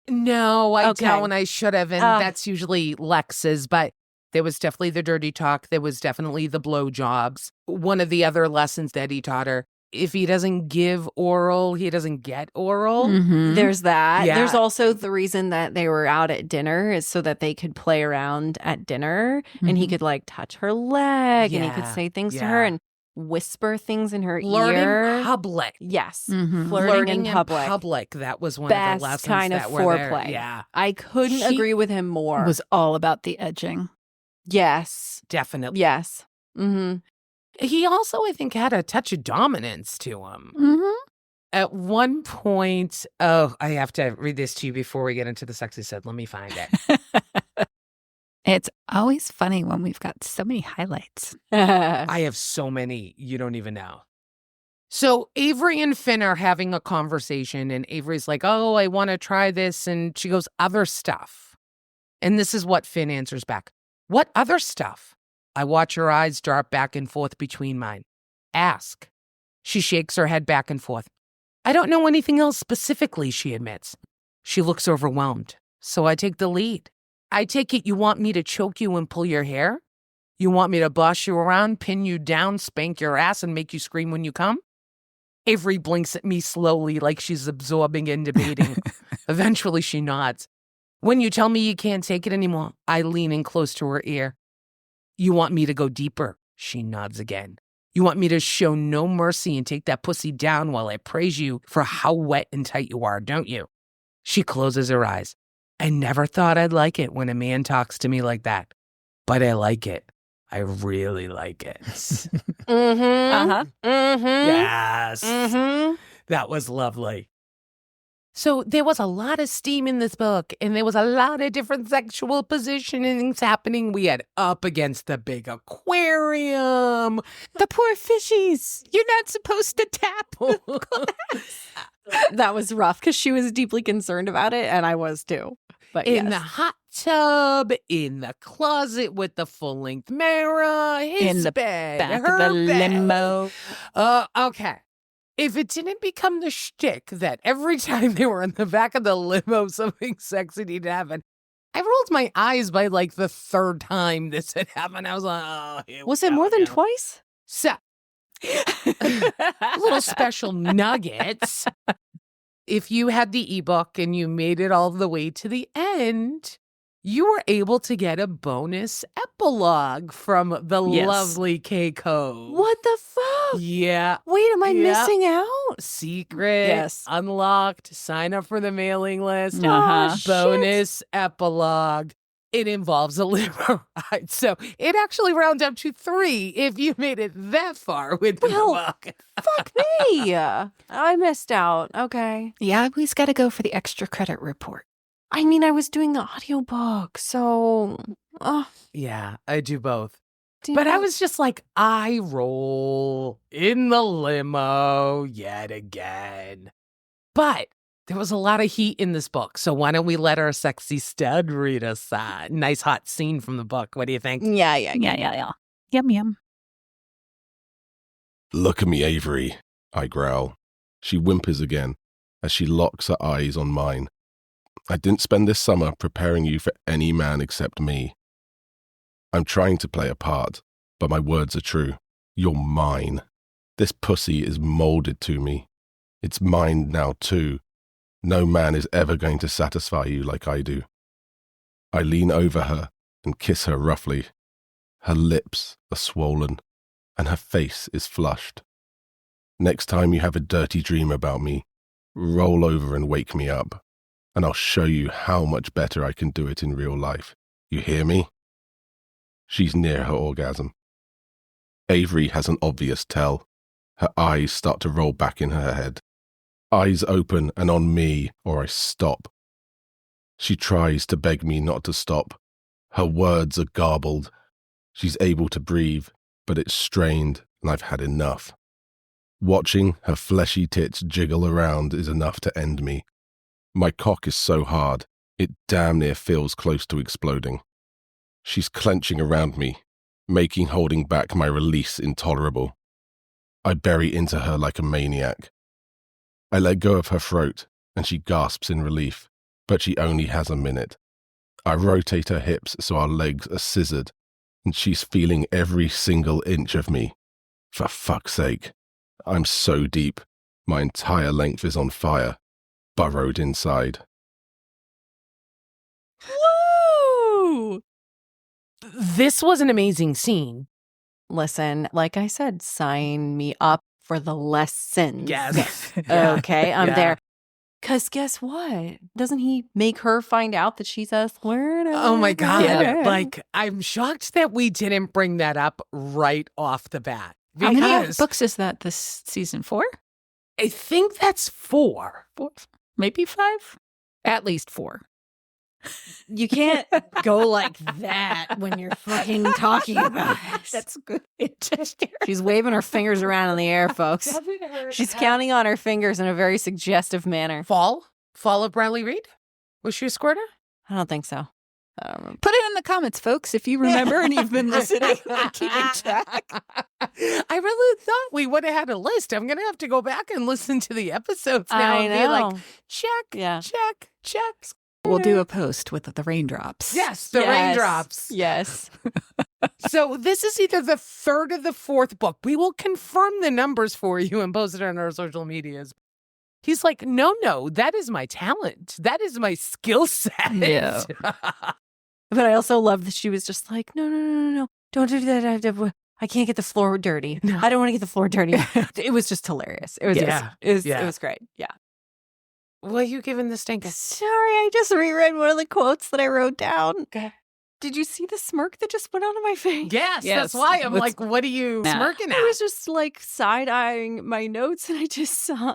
No, I don't. I should have. And that's usually Lex's. But there was definitely the dirty talk. There was definitely the blowjobs. One of the other lessons that he taught her, if he doesn't give oral, he doesn't get oral. Mm-hmm. There's that. Yeah. There's also the reason that they were out at dinner is so that they could play around at dinner and he could like touch her leg and he could say things to her and whisper things in her ear. Learn in public. Yes. Mm-hmm. Flirting in public. That was one Best of the lessons kind of that were foreplay. there. Yeah. I couldn't agree with him more. It was all about the edging. Yes. Definitely. Yes. Mm-hmm. He also, I think, had a touch of dominance to him. Mm-hmm. At one point, I have to read this to you before we get into the sexy set. Let me find it. It's always funny when we've got so many highlights. I have so many, you don't even know. So Avery and Finn are having a conversation, and Avery's like, oh, I want to try this. And she goes, other stuff. And this is what Finn answers back. What other stuff? I watch her eyes dart back and forth between mine. Ask. She shakes her head back and forth. I don't know anything else specifically, she admits. She looks overwhelmed, so I take the lead. I take it you want me to choke you and pull your hair? You want me to boss you around, pin you down, spank your ass, and make you scream when you come? Avery blinks at me slowly like she's absorbing and debating. Eventually, she nods. When you tell me you can't take it anymore, I lean in close to her ear. You want me to go deeper? She nods again. You want me to show no mercy and take that pussy down while I praise you for how wet and tight you are, don't you? She closes her eyes. I never thought I'd like it when a man talks to me like that, but I like it. I really like it. Yes. That was lovely. So there was a lot of steam in this book, and there was a lot of different sexual positionings happening. We had up against the big aquarium. The poor fishies. You're not supposed to tap. That was rough because she was deeply concerned about it, and I was too. But in yes. the hot tub, in the closet with the full-length mirror, his In the bed, back her of the bed. limo. Okay. If it didn't become the shtick that every time they were in the back of the limo, something sexy needed to happen, I rolled my eyes by like the third time this had happened. I was like, oh. Was it more than twice? So, little special nuggets. If you had the ebook and you made it all the way to the end, you were able to get a bonus epilogue from the lovely Kay Cove. What the fuck? Yeah. Wait, am I missing out? Secret. Yes. Unlocked. Sign up for the mailing list. Uh-huh. Bonus epilogue. It involves a limo ride. So it actually rounds up to 3 if you made it that far with the book. Fuck me. I missed out. Okay. Yeah, we just got to go for the extra credit report. I mean, I was doing the audiobook, so... Yeah, I do both. But I was just like, I roll in the limo yet again. But there was a lot of heat in this book, so why don't we let our sexy stud read us a nice hot scene from the book? What do you think? Yeah. Yum, yum. Look at me, Avery, I growl. She whimpers again as she locks her eyes on mine. I didn't spend this summer preparing you for any man except me. I'm trying to play a part, but my words are true. You're mine. This pussy is molded to me. It's mine now too. No man is ever going to satisfy you like I do. I lean over her and kiss her roughly. Her lips are swollen, and her face is flushed. Next time you have a dirty dream about me, roll over and wake me up, and I'll show you how much better I can do it in real life. You hear me? She's near her orgasm. Avery has an obvious tell. Her eyes start to roll back in her head. Eyes open and on me, or I stop. She tries to beg me not to stop. Her words are garbled. She's able to breathe, but it's strained, and I've had enough. Watching her fleshy tits jiggle around is enough to end me. My cock is so hard, it damn near feels close to exploding. She's clenching around me, making holding back my release intolerable. I bury into her like a maniac. I let go of her throat, and she gasps in relief, but she only has a minute. I rotate her hips so our legs are scissored, and she's feeling every single inch of me. For fuck's sake, I'm so deep, my entire length is on fire, burrowed inside. Woo! This was an amazing scene. Listen, like I said, sign me up for the lessons. Yes. Okay, I'm Yeah. there. Because guess what? Doesn't he make her find out that she's a flirt? Oh my God. Yeah. Like, I'm shocked that we didn't bring that up right off the bat. How many Because books is that this season? 4? I think that's 4. 4? Maybe 5? At least 4. You can't go like that when you're fucking talking about it. That's good. She's waving her fingers around in the air, folks. She's counting on her fingers in a very suggestive manner. Fall of Bradley Reed? Was she a squirter? I don't think so. I don't remember. Put it in the comments, folks, if you remember and you've been listening and keeping track. I really thought we would have had a list. I'm going to have to go back and listen to the episodes now I and be like, know. check, Yeah. check, checks. We'll do a post with the raindrops. Yes, the raindrops. Yes. So this is either the third or the fourth book. We will confirm the numbers for you and post it on our social medias. He's like, no, that is my talent. That is my skill set. Yeah. But I also love that she was just like, no. Don't do that. I can't get the floor dirty. No. I don't want to get the floor dirty. It was just hilarious. It was it was great. Yeah. What are you giving this stink? Sorry, I just reread one of the quotes that I wrote down. Okay. Did you see the smirk that just went onto my face? Yes, Yes. that's why I'm like, what are you smirking at? I was just like side-eyeing my notes and I just saw,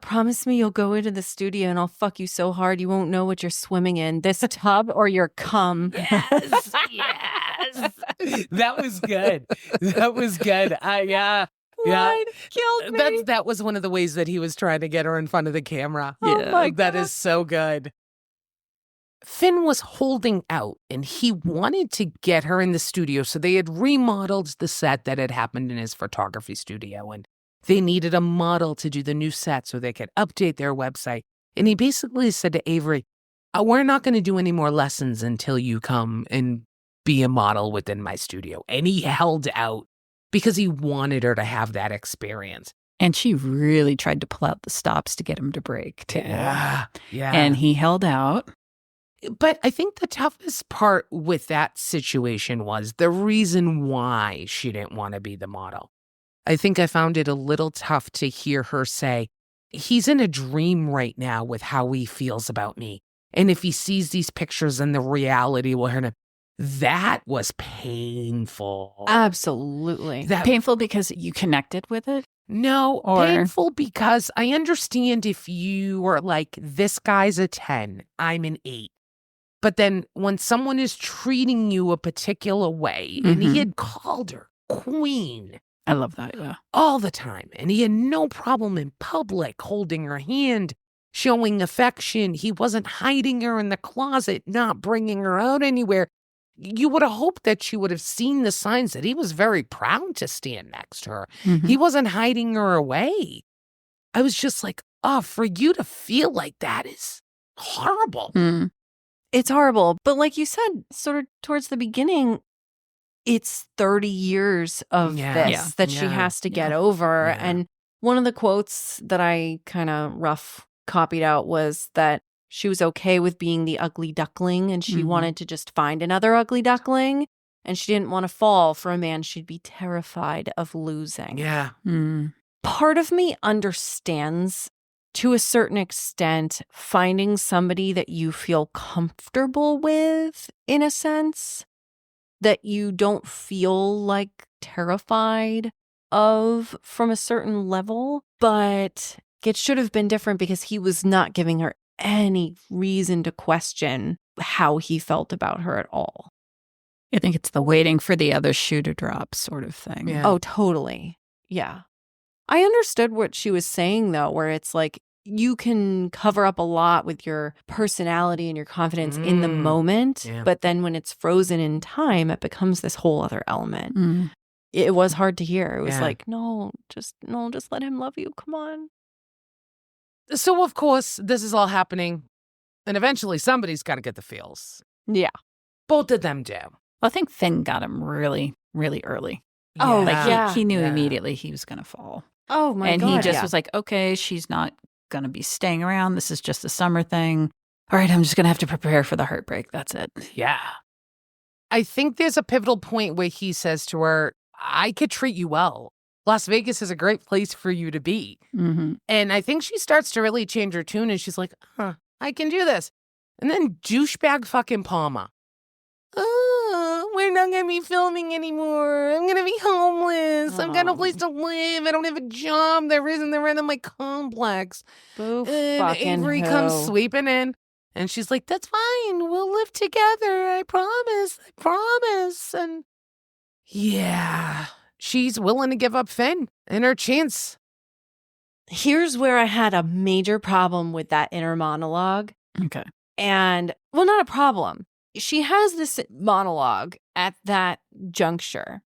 promise me you'll go into the studio and I'll fuck you so hard you won't know what you're swimming in, this tub or your cum. Yes. That was good. That was good. Line killed me. That was one of the ways that he was trying to get her in front of the camera. Oh my That God. is so good. Finn was holding out and he wanted to get her in the studio. So they had remodeled the set that had happened in his photography studio and they needed a model to do the new set so they could update their website. And he basically said to Avery, we're not going to do any more lessons until you come and be a model within my studio. And he held out because he wanted her to have that experience. And she really tried to pull out the stops to get him to break, too. Yeah. And he held out. But I think the toughest part with that situation was the reason why she didn't want to be the model. I think I found it a little tough to hear her say, he's in a dream right now with how he feels about me. And if he sees these pictures and the reality will hurt him, that was painful. Absolutely. Painful because you connected with it? No, Or- painful because I understand if you were like, this guy's a 10, I'm an 8. But then when someone is treating you a particular way, and he had called her queen I love that, yeah. all the time, and he had no problem in public holding her hand, showing affection. He wasn't hiding her in the closet, not bringing her out anywhere. You would have hoped that she would have seen the signs that he was very proud to stand next to her. He wasn't hiding her away. I was just like, for you to feel like that is horrible. Mm. It's horrible. But like you said, sort of towards the beginning, it's 30 years of this that she has to get over. Yeah. And one of the quotes that I kind of rough copied out was that she was okay with being the ugly duckling and she wanted to just find another ugly duckling. And she didn't want to fall for a man she'd be terrified of losing. Yeah. Mm. Part of me understands to a certain extent finding somebody that you feel comfortable with, in a sense, that you don't feel like terrified of from a certain level. But it should have been different because he was not giving her any reason to question how he felt about her at all. I think it's the waiting for the other shoe to drop sort of thing. Yeah. Oh, totally. Yeah. I understood what she was saying, though, where it's like you can cover up a lot with your personality and your confidence in the moment. Yeah. But then when it's frozen in time, it becomes this whole other element. Mm. It was hard to hear. It was Yeah. like, just let him love you. Come on. So, of course, this is all happening. And eventually somebody's got to get the feels. Yeah. Both of them do. I think Finn got him really, really early. Oh, Like yeah. he knew Yeah. immediately he was going to fall. Oh, my And God. he just yeah. was like, okay, she's not going to be staying around. This is just a summer thing. All right, I'm just going to have to prepare for the heartbreak. That's it. Yeah. I think there's a pivotal point where he says to her, I could treat you well. Las Vegas is a great place for you to be. Mm-hmm. And I think she starts to really change her tune and she's like, I can do this. And then douchebag fucking Palma. We're not going to be filming anymore. I'm going to be homeless. I've got no place to live. I don't have a job. There isn't the rent of my complex. Boo And fucking Avery who. comes sweeping in. And she's like, that's fine. We'll live together. I promise. I promise. And yeah, she's willing to give up Finn and her chance. Here's where I had a major problem with that inner monologue. Okay. And, well, not a problem. She has this monologue at that juncture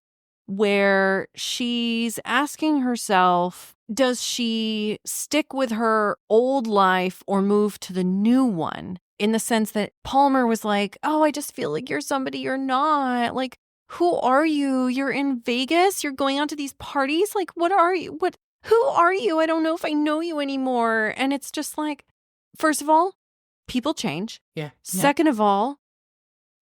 where she's asking herself, does she stick with her old life or move to the new one? In the sense that Palmer was like, oh, I just feel like you're somebody you're not. Like, who are you? You're in Vegas? You're going out to these parties? Like, what are you? Who are you? I don't know if I know you anymore. And it's just like, first of all, people change. Yeah. Second of all,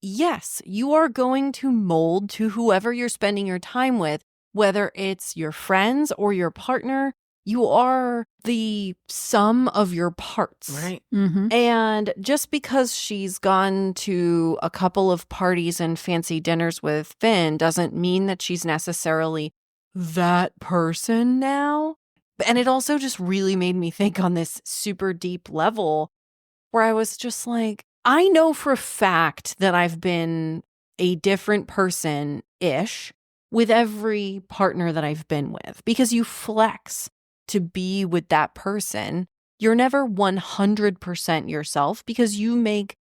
yes, you are going to mold to whoever you're spending your time with, whether it's your friends or your partner. You are the sum of your parts. Right. Mm-hmm. And just because she's gone to a couple of parties and fancy dinners with Finn doesn't mean that she's necessarily that person now. And it also just really made me think on this super deep level where I was just like, I know for a fact that I've been a different person-ish with every partner that I've been with, because you flex to be with that person. You're never 100% yourself because you make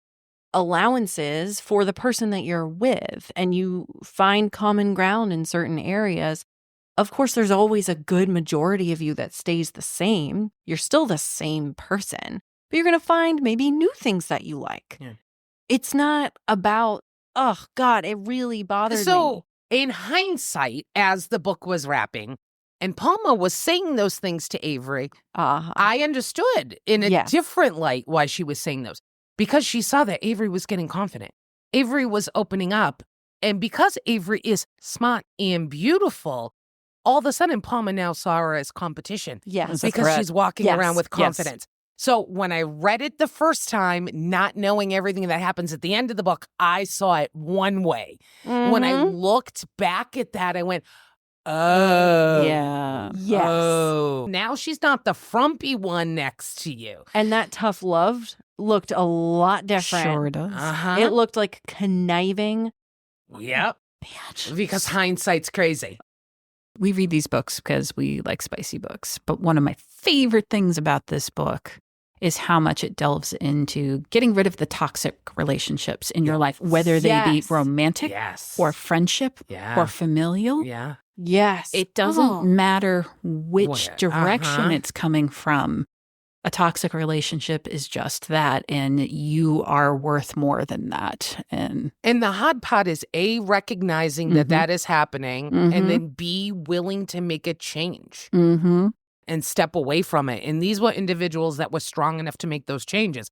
allowances for the person that you're with and you find common ground in certain areas. Of course, there's always a good majority of you that stays the same. You're still the same person, but you're going to find maybe new things that you like. Yeah. It's not about, oh, God, it really bothered me. So, in hindsight, as the book was wrapping, and Palma was saying those things to Avery, I understood in a different light why she was saying those. Because she saw that Avery was getting confident. Avery was opening up. And because Avery is smart and beautiful, all of a sudden Palma now saw her as competition. Yes. Because she's walking around with confidence. Yes. So when I read it the first time, not knowing everything that happens at the end of the book, I saw it one way. Mm-hmm. When I looked back at that, I went, oh. Yeah. Yes. Oh. Now she's not the frumpy one next to you. And that tough love looked a lot different. Sure does. Uh-huh. It looked like conniving. Yep. Bitch. Because hindsight's crazy. We read these books because we like spicy books. But one of my favorite things about this book is how much it delves into getting rid of the toxic relationships in your life, whether they be romantic or friendship or familial. Yeah. Yes. It doesn't matter which direction it's coming from. A toxic relationship is just that, and you are worth more than that. And the hard part is A, recognizing that that is happening, and then B, willing to make a change and step away from it. And these were individuals that were strong enough to make those changes.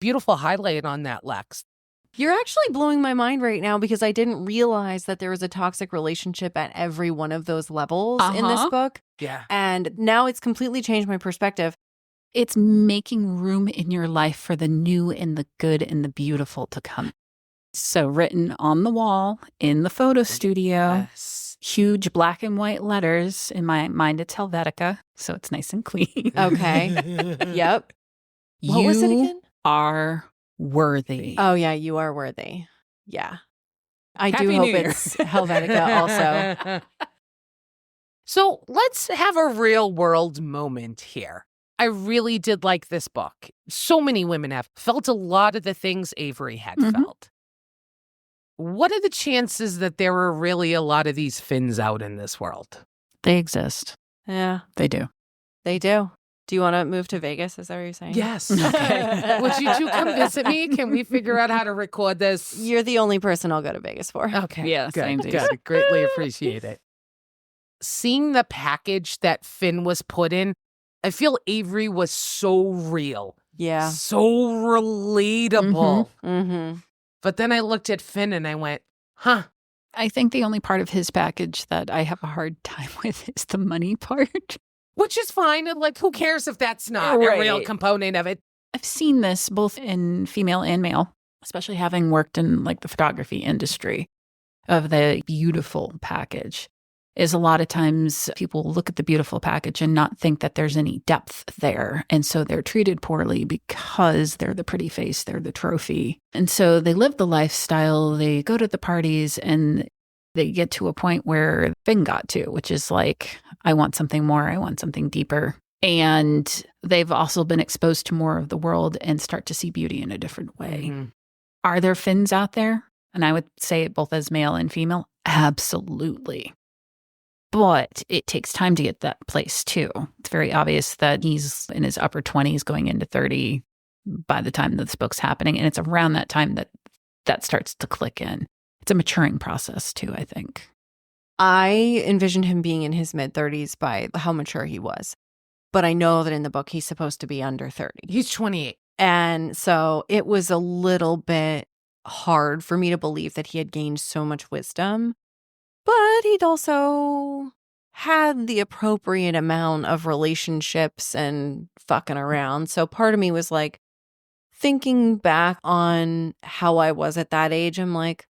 Beautiful highlight on that, Lex. You're actually blowing my mind right now because I didn't realize that there was a toxic relationship at every one of those levels in this book. Yeah. And now it's completely changed my perspective. it's making room in your life for the new and the good and the beautiful to come. So written on the wall in the photo studio, huge black and white letters. In my mind, it's Helvetica, so it's nice and clean. Okay. Yep. What You was it again? are worthy. Oh, yeah, you are worthy. Yeah. I Happy do hope New Year. it's Helvetica also. So let's have a real world moment here. I really did like this book. So many women have felt a lot of the things Avery had felt. What are the chances that there are really a lot of these Finns out in this world? They exist. Yeah, They do. they do. Do you want to move to Vegas? Is that what you're saying? Yes. Okay. Would you two come visit me? Can we figure out how to record this? You're the only person I'll go to Vegas for. Okay. Yeah, Good. same Good. Greatly appreciate it. Seeing the package that Finn was put in, I feel Avery was so real. Yeah. So relatable. Mm-hmm. But then I looked at Finn and I went, huh. I think the only part of his package that I have a hard time with is the money part. Which is fine. And like, who cares if that's not a real component of it? I've seen this both in female and male, especially having worked in like the photography industry, of the beautiful package. Is a lot of times people look at the beautiful package and not think that there's any depth there. And so they're treated poorly because they're the pretty face, they're the trophy. And so they live the lifestyle, they go to the parties, and they get to a point where Finn got to, which is like, I want something more, I want something deeper. And they've also been exposed to more of the world and start to see beauty in a different way. Are there Finns out there? And I would say it both as male and female. Absolutely. But it takes time to get that place, too. It's very obvious that he's in his upper 20s going into 30 by the time that this book's happening. And it's around that time that starts to click in. It's a maturing process, too, I think. I envisioned him being in his mid-30s by how mature he was. But I know that in the book, he's supposed to be under 30. He's 28. And so it was a little bit hard for me to believe that he had gained so much wisdom. But he'd also had the appropriate amount of relationships and fucking around. So part of me was like, thinking back on how I was at that age, I'm like,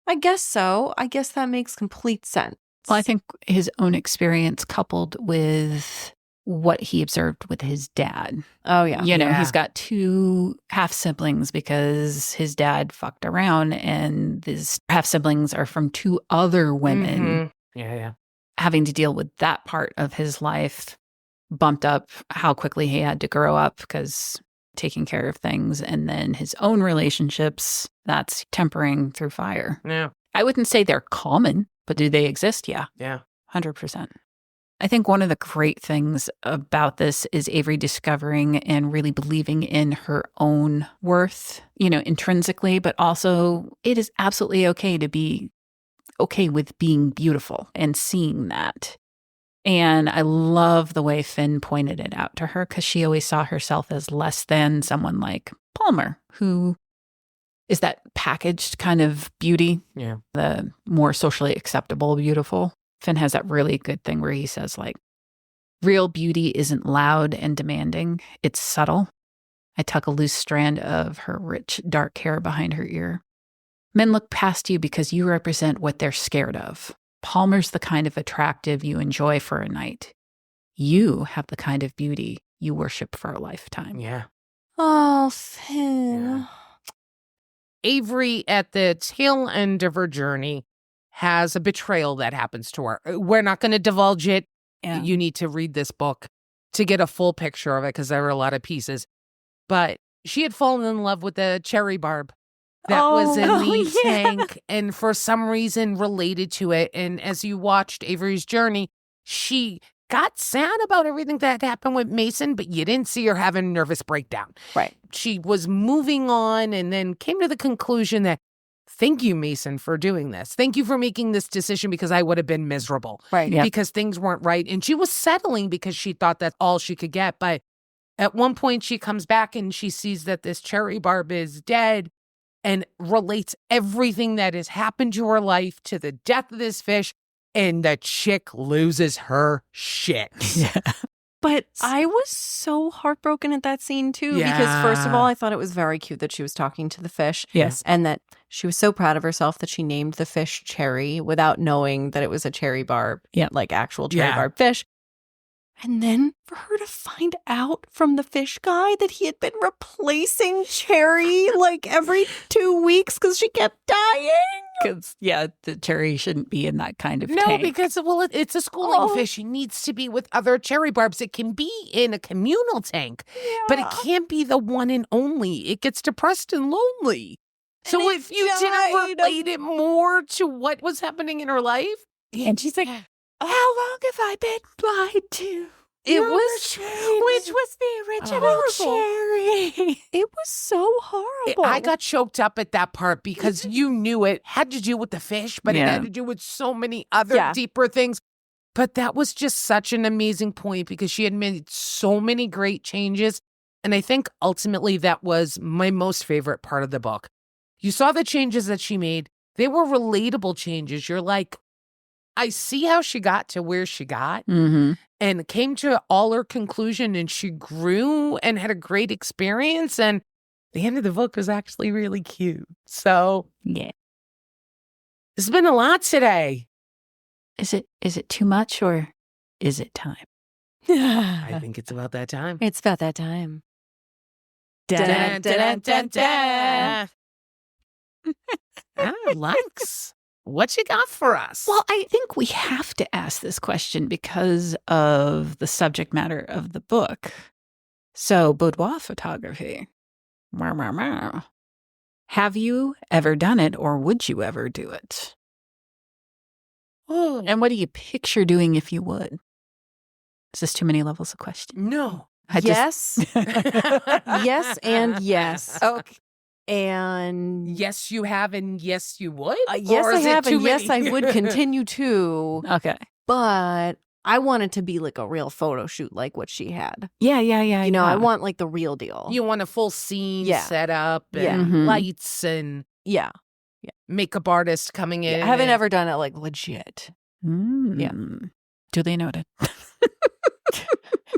I guess so. I guess that makes complete sense. Well, I think his own experience coupled with what he observed with his dad. Oh, yeah. You know, he's got 2 half-siblings because his dad fucked around, and his half-siblings are from 2 other women. Yeah. Having to deal with that part of his life bumped up how quickly he had to grow up because taking care of things, and then his own relationships, that's tempering through fire. Yeah. I wouldn't say they're common, but do they exist? Yeah. Yeah. 100%. I think one of the great things about this is Avery discovering and really believing in her own worth, you know, intrinsically, but also it is absolutely okay to be okay with being beautiful and seeing that. And I love the way Finn pointed it out to her because she always saw herself as less than someone like Palmer, who is that packaged kind of beauty, the more socially acceptable beautiful. Finn has that really good thing where he says, like, real beauty isn't loud and demanding. It's subtle. I tuck a loose strand of her rich, dark hair behind her ear. Men look past you because you represent what they're scared of. Palmer's the kind of attractive you enjoy for a night. You have the kind of beauty you worship for a lifetime. Yeah. Oh, Finn. Yeah. Avery, at the tail end of her journey, has a betrayal that happens to her. We're not going to divulge it. Yeah. You need to read this book to get a full picture of it because there are a lot of pieces. But she had fallen in love with the cherry barb that was in the tank and for some reason related to it. And as you watched Avery's journey, she got sad about everything that happened with Mason, but you didn't see her having a nervous breakdown. Right. She was moving on and then came to the conclusion that, thank you, Mason, for doing this. Thank you for making this decision because I would have been miserable. Right. Yep. Because things weren't right. And she was settling because she thought that's all she could get. But at one point she comes back and she sees that this cherry barb is dead and relates everything that has happened to her life to the death of this fish. And the chick loses her shit. Yeah. But I was so heartbroken at that scene, too, because first of all, I thought it was very cute that she was talking to the fish. Yes. And that she was so proud of herself that she named the fish Cherry without knowing that it was a cherry barb, like actual cherry barb fish. And then for her to find out from the fish guy that he had been replacing Cherry like every 2 weeks because she kept dying. Because, the cherry shouldn't be in that kind of No, tank. because, well, it's a schooling fish. It needs to be with other cherry barbs. It can be in a communal tank, but it can't be the one and only. It gets depressed and lonely. So if you didn't relate it more to what was happening in her life, and she's like, how long have I been lied to? It was, which was the original cherry. It was so horrible. I got choked up at that part because you knew it had to do with the fish, but it had to do with so many other deeper things. But that was just such an amazing point because she had made so many great changes. And I think ultimately that was my most favorite part of the book. You saw the changes that she made. They were relatable changes. You're like, I see how she got to where she got and came to all her conclusion, and she grew and had a great experience. And the end of the book was actually really cute. So it's been a lot today. Is it too much or is it time? I think it's about that time. It's about that time. Dun, dun, dun, dun, dun. Lex, what you got for us? Well, I think we have to ask this question because of the subject matter of the book. So, boudoir photography. Have you ever done it, or would you ever do it? And what do you picture doing if you would? Is this too many levels of question? No. Yes. Yes and yes. Okay. And Yes, you have, and yes, you would? yes, Or I is it have, too and yes, I many? would continue to. Okay. But I want it to be like a real photo shoot, like what she had. Yeah. You know, I want like the real deal. You want a full scene Yeah. set up and Yeah. Mhm. lights and Yeah. makeup artist coming in. I haven't ever done it like legit. Yeah. Duly noted.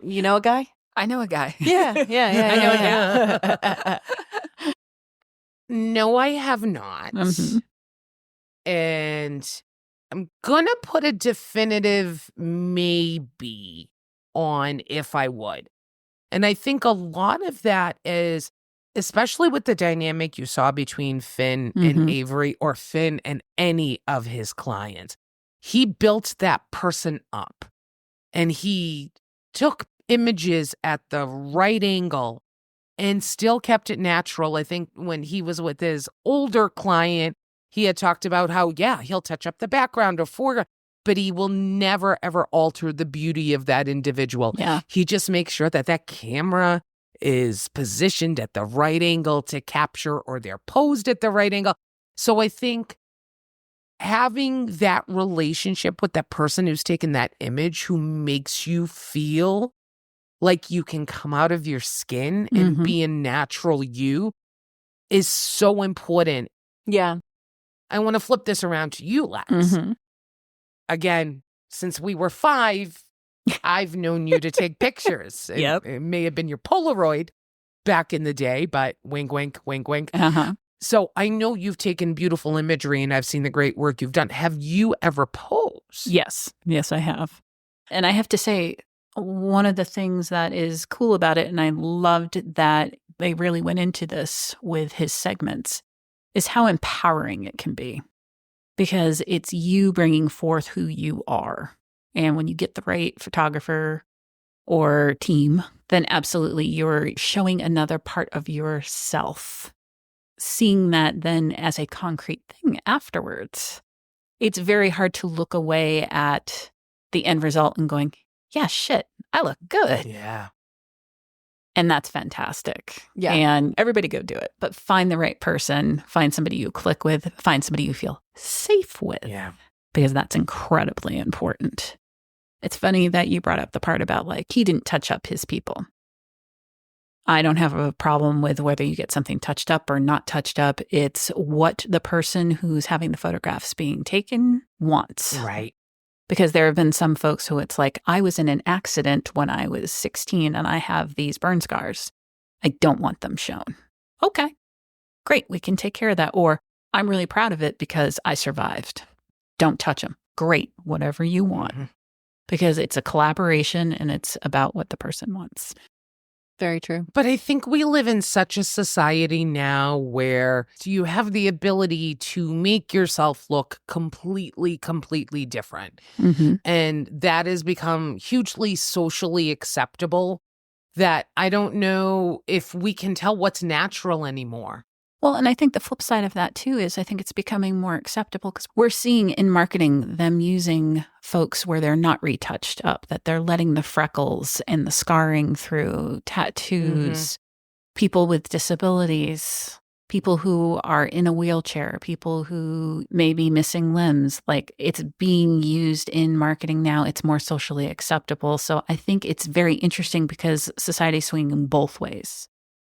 You know a guy? I know a guy. Yeah. I know yeah. No, I have not. Mhm. And I'm going to put a definitive maybe on if I would. And I think a lot of that is, especially with the dynamic you saw between Finn and Mhm. Avery, or Finn and any of his clients, he built that person up and he took images at the right angle and still kept it natural. I think when he was with his older client, he had talked about how, yeah, he'll touch up the background or foreground, but he will never, ever alter the beauty of that individual. Yeah. He just makes sure that that camera is positioned at the right angle to capture, or they're posed at the right angle. So I think having that relationship with that person who's taken that image, who makes you feel like you can come out of your skin and Mhm. be a natural you, is so important. Yeah. I want to flip this around to you, Lex. Mhm. Again, since we were 5, I've known you to take pictures. Yep. It may have been your Polaroid back in the day, but wink, wink, wink, wink. Uh-huh. So I know you've taken beautiful imagery and I've seen the great work you've done. Have you ever posed? Yes. Yes, I have. And I have to say, one of the things that is cool about it, and I loved that they really went into this with his segments, is how empowering it can be. Because it's you bringing forth who you are. And when you get the right photographer or team, then absolutely you're showing another part of yourself. Seeing that then as a concrete thing afterwards, it's very hard to look away at the end result and going, yeah, shit, I look good. Yeah. And that's fantastic. Yeah. And everybody go do it. But find the right person, find somebody you click with, find somebody you feel safe with. Yeah. Because that's incredibly important. It's funny that you brought up the part about like, he didn't touch up his people. I don't have a problem with whether you get something touched up or not touched up. It's what the person who's having the photographs being taken wants. Right. Because there have been some folks who it's like, I was in an accident when I was 16 and I have these burn scars. I don't want them shown. Okay, great. We can take care of that. Or I'm really proud of it because I survived. Don't touch them. Great. Whatever you want. Mhm. Because it's a collaboration and it's about what the person wants. Very true. But I think we live in such a society now where you have the ability to make yourself look completely, completely different. Mm-hmm. And that has become hugely socially acceptable, that I don't know if we can tell what's natural anymore. Well, and I think the flip side of that too is I think it's becoming more acceptable because we're seeing in marketing them using folks where they're not retouched up, that they're letting the freckles and the scarring through, tattoos, people with disabilities, people who are in a wheelchair, people who may be missing limbs. Like it's being used in marketing now. It's more socially acceptable. So I think it's very interesting because society's swinging both ways.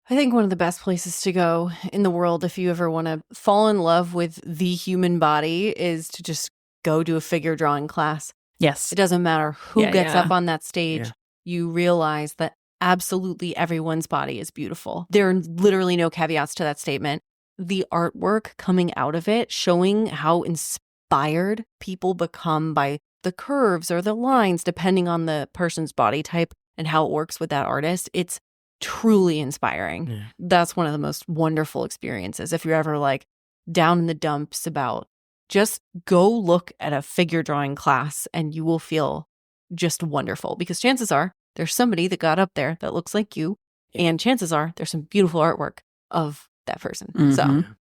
I think one of the best places to go in the world if you ever want to fall in love with the human body is to just go to a figure drawing class. Yes. It doesn't matter who gets up on that stage. Yeah. You realize that absolutely everyone's body is beautiful. There are literally no caveats to that statement. The artwork coming out of it, showing how inspired people become by the curves or the lines, depending on the person's body type and how it works with that artist, it's truly inspiring. Yeah. That's one of the most wonderful experiences. If you're ever like down in the dumps about, just go look at a figure drawing class and you will feel just wonderful, because chances are there's somebody that got up there that looks like you, and chances are there's some beautiful artwork of that person. So Mhm.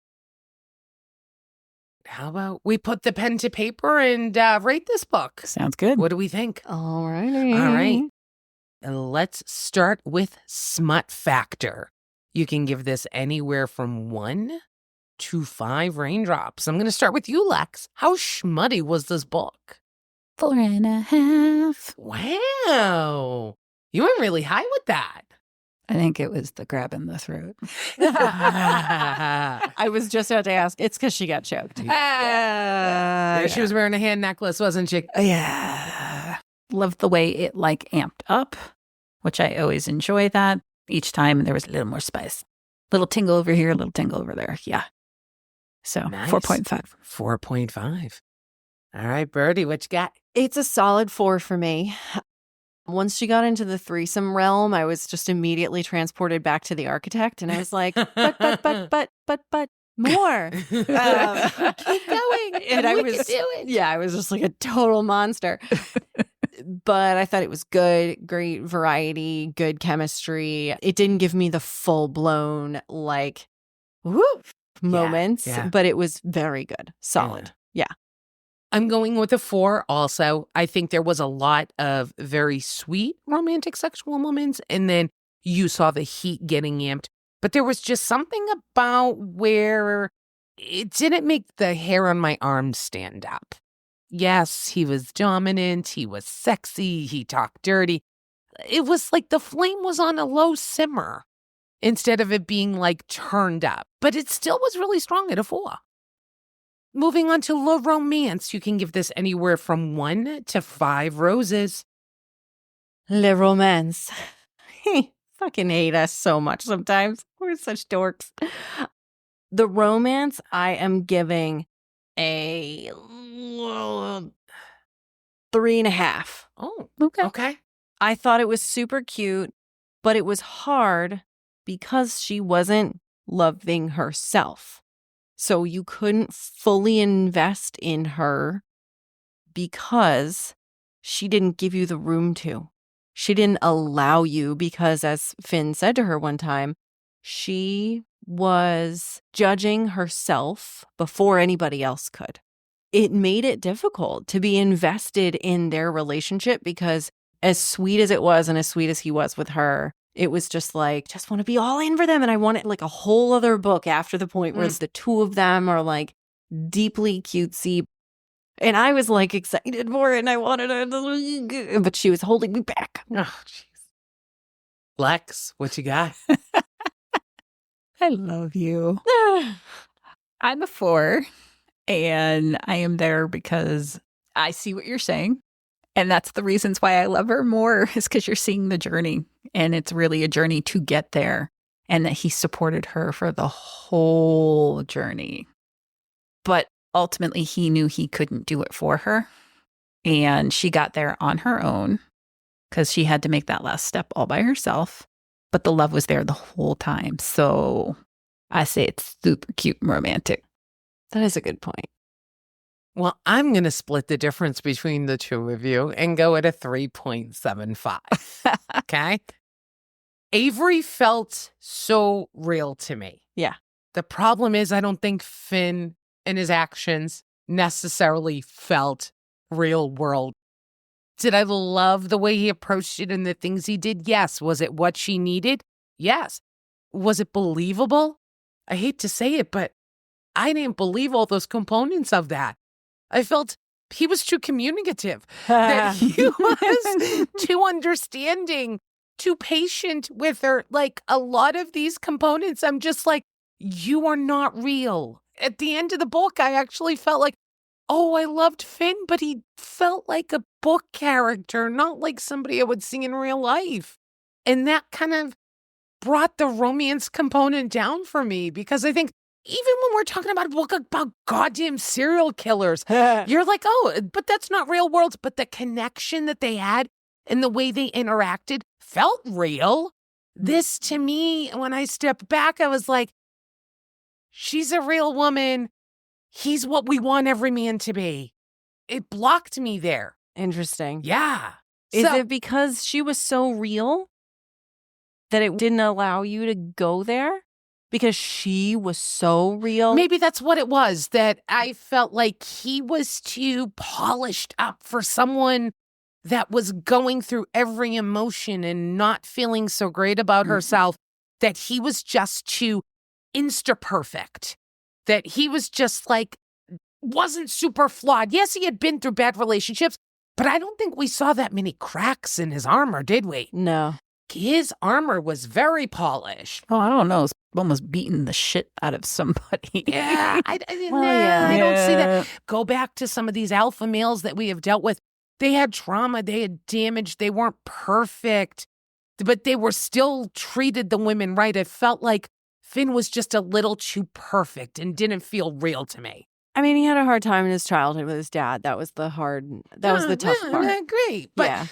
How about we put the pen to paper and rate this book? Sounds good. What do we think? All righty. All right. Let's start with smut factor. You can give this anywhere from 1 to 5 raindrops. I'm going to start with you, Lex. How schmutty was this book? 4.5. Wow. You went really high with that. I think it was the grab in the throat. I was just about to ask. It's because she got choked. She was wearing a hand necklace, wasn't she? Yeah. Loved the way it amped up, which I always enjoy that. Each time there was a little more spice. Little tingle over here, little tingle over there. Yeah. So Nice. 4.5. 4.5. All right, Birdie, what you got? It's a solid 4 for me. Once she got into the threesome realm, I was just immediately transported back to the architect, and I was like, but, more. Keep going. And I We was, can do it. yeah, I was just like a total monster. But I thought it was good, great variety, good chemistry. It didn't give me the full blown whoop moments, yeah. but it was very good, solid. Yeah. I'm going with a 4 also. I think there was a lot of very sweet romantic sexual moments, and then you saw the heat getting amped. But there was just something about where it didn't make the hair on my arm stand up. Yes, he was dominant, he was sexy, he talked dirty. It was like the flame was on a low simmer instead of it being turned up. But it still was really strong at a 4. Moving on to low romance, you can give this anywhere from 1 to 5 roses. Le romance. Fucking hate us so much sometimes. We're such dorks. The romance, I am giving a 3.5. Oh, Okay. okay. I thought it was super cute, but it was hard because she wasn't loving herself. So you couldn't fully invest in her because she didn't give you the room to. She didn't allow you because, as Finn said to her one time, she was judging herself before anybody else could. It made it difficult to be invested in their relationship because as sweet as it was and as sweet as he was with her, it was just just want to be all in for them. And I want it a whole other book after the point where the two of them are deeply cutesy. And I was excited for it and I wanted her, but she was holding me back. Oh, jeez. Lex, what you got? I love you. I'm a 4, and I am there because I see what you're saying. And that's the reasons why I love her more, is because you're seeing the journey. And it's really a journey to get there. And that he supported her for the whole journey. But ultimately, he knew he couldn't do it for her. And she got there on her own because she had to make that last step all by herself. But the love was there the whole time. So I say it's super cute and romantic. That is a good point. Well, I'm going to split the difference between the two of you and go at a 3.75. Okay? Avery felt so real to me. Yeah. The problem is I don't think Finn and his actions necessarily felt real world. Did I love the way he approached it and the things he did? Yes. Was it what she needed? Yes. Was it believable? I hate to say it, but I didn't believe all those components of that. I felt he was too communicative, that he was too understanding, too patient with her. A lot of these components, I'm just you are not real. At the end of the book, I actually felt oh, I loved Finn, but he felt like a book character, not like somebody I would see in real life. And that kind of brought the romance component down for me because I think even when we're talking about a book about goddamn serial killers, you're oh, but that's not real world. But the connection that they had and the way they interacted felt real. This, to me, when I stepped back, I was she's a real woman. He's what we want every man to be. It blocked me there. Interesting. Yeah. Is it because she was so real that it didn't allow you to go there? because she was so real. Maybe that's what it was, that I felt like he was too polished up for someone that was going through every emotion and not feeling so great about herself, that he was just too insta-perfect, that he was just like, wasn't super flawed. Yes, he had been through bad relationships, but I don't think we saw that many cracks in his armor, did we? No. His armor was very polished. Oh, I don't know. It's almost beating the shit out of somebody. Yeah, I don't see that. Go back to some of these alpha males that we have dealt with. They had trauma, they had damage, they weren't perfect, but they were still treated the women right. It felt like Finn was just a little too perfect and didn't feel real to me. I mean, he had a hard time in his childhood with his dad. That was the tough part. I agree. But,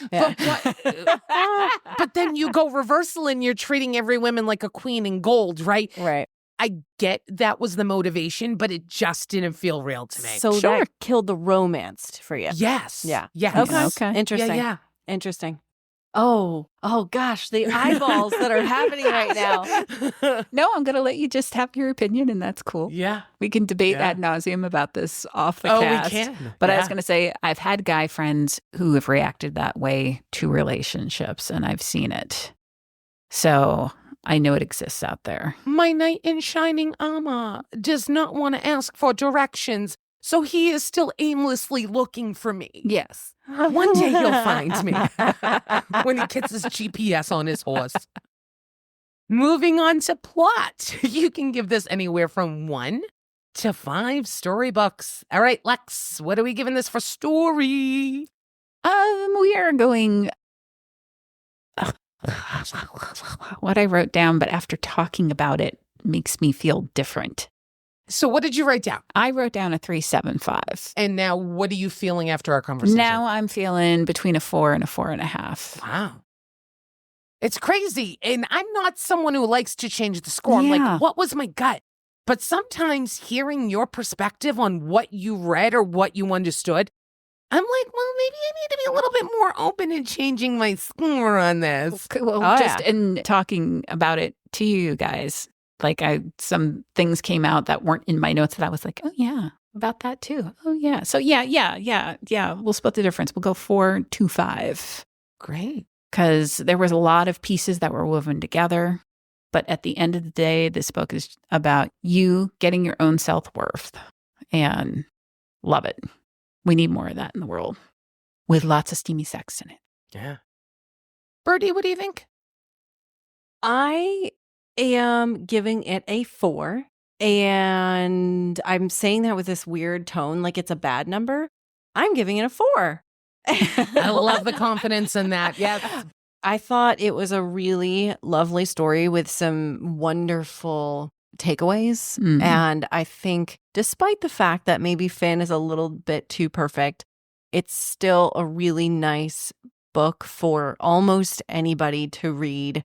but then you go reversal and you're treating every woman like a queen in gold, right? Right. I get that was the motivation, but it just didn't feel real to me. So that killed the romance for you. Yes. Yeah. Yes. Okay. Interesting. Yeah. Interesting. Oh gosh, the eyeballs that are happening right now. No, I'm going to let you just have your opinion, and that's cool. Yeah. We can debate ad nauseum about this off the Oh, cast. we can. But I was going to say, I've had guy friends who have reacted that way to relationships, and I've seen it. So I know it exists out there. My knight in shining armor does not want to ask for directions, so he is still aimlessly looking for me. Yes. One day he'll find me when he gets his GPS on his horse. Moving on to plot. You can give this anywhere from 1 to 5 storybooks. All right, Lex, what are we giving this for story? We are going what I wrote down, but after talking about it makes me feel different. So what did you write down? I wrote down a 3.75. And now what are you feeling after our conversation? Now I'm feeling between a 4 and a 4.5. Wow. It's crazy. And I'm not someone who likes to change the score. I'm Yeah. like, what was my gut? But sometimes hearing your perspective on what you read or what you understood, I'm like, well, maybe I need to be a little bit more open in changing my score on this. Well, in talking about it to you guys, like some things came out that weren't in my notes that I was like, oh yeah, about that too. Oh yeah. So yeah. We'll split the difference. We'll go 4.25. Great. Because there was a lot of pieces that were woven together. But at the end of the day, this book is about you getting your own self-worth, and love it. We need more of that in the world with lots of steamy sex in it. Yeah. Birdie, what do you think? I am giving it a 4, and I'm saying that with this weird tone, like it's a bad number. I'm giving it a 4. I love the confidence in that. Yes. I thought it was a really lovely story with some wonderful takeaways. Mhm. And I think despite the fact that maybe Finn is a little bit too perfect, it's still a really nice book for almost anybody to read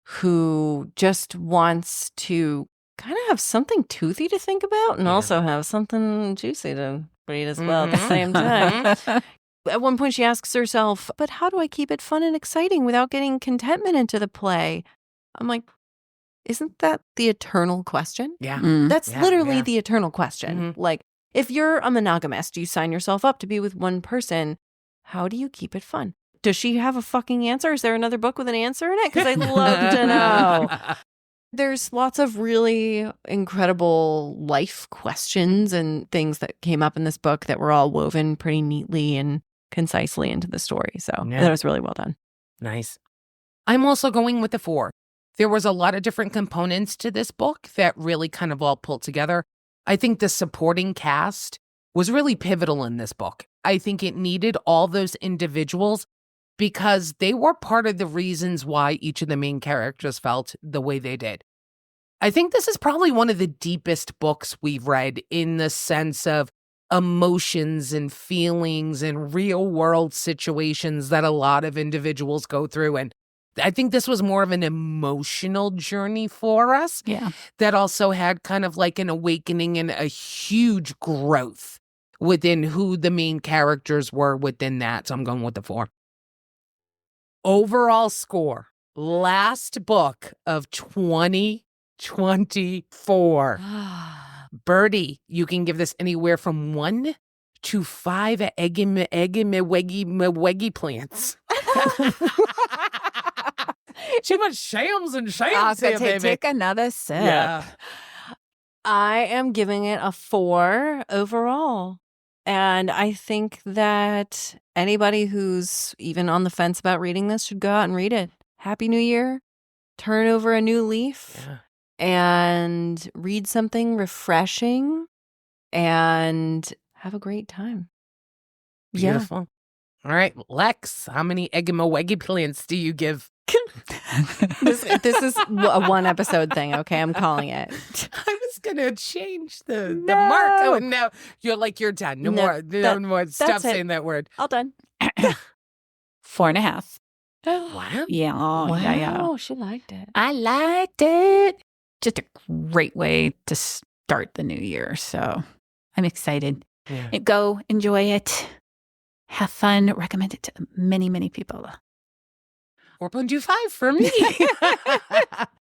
who just wants to kind of have something toothy to think about and also have something juicy to read as well at the same time. At one point, she asks herself, but how do I keep it fun and exciting without getting contentment into the play? I'm like, isn't that the eternal question? Yeah. That's Yeah, literally yeah. the eternal question. Like, if you're a monogamist, you sign yourself up to be with one person. How do you keep it fun? Does she have a fucking answer? Is there another book with an answer in it? Because I'd love to know. There's lots of really incredible life questions and things that came up in this book that were all woven pretty neatly and concisely into the story. So that was really well done. Nice. I'm also going with the 4. There was a lot of different components to this book that really kind of all pulled together. I think the supporting cast was really pivotal in this book. I think it needed all those individuals because they were part of the reasons why each of the main characters felt the way they did. I think this is probably one of the deepest books we've read in the sense of emotions and feelings and real world situations that a lot of individuals go through. And I think this was more of an emotional journey for us. Yeah. That also had kind of like an awakening and a huge growth within who the main characters were within that. So I'm going with the 4. Overall score, last book of 20 2024. Birdie, you can give this anywhere from 1 to 5 eggy plants. Too much shams and shams here, baby. Take another sip. Yeah. I am giving it a 4 overall. And I think that anybody who's even on the fence about reading this should go out and read it. Happy New Year. Turn over a new leaf and read something refreshing and have a great time. Beautiful. All right, Lex, how many eggy plants do you give? This is a 1 episode thing, okay? I'm calling it. I was going to change the mark. Oh, no. You're done. No more. Stop saying that word. All done. 4.5. Wow. Yeah. Wow, Yeah. she liked it. I liked it. Just a great way to start the new year. So I'm excited. Yeah. Go enjoy it. Have fun. Recommend it to many, many people. 4.25 for me.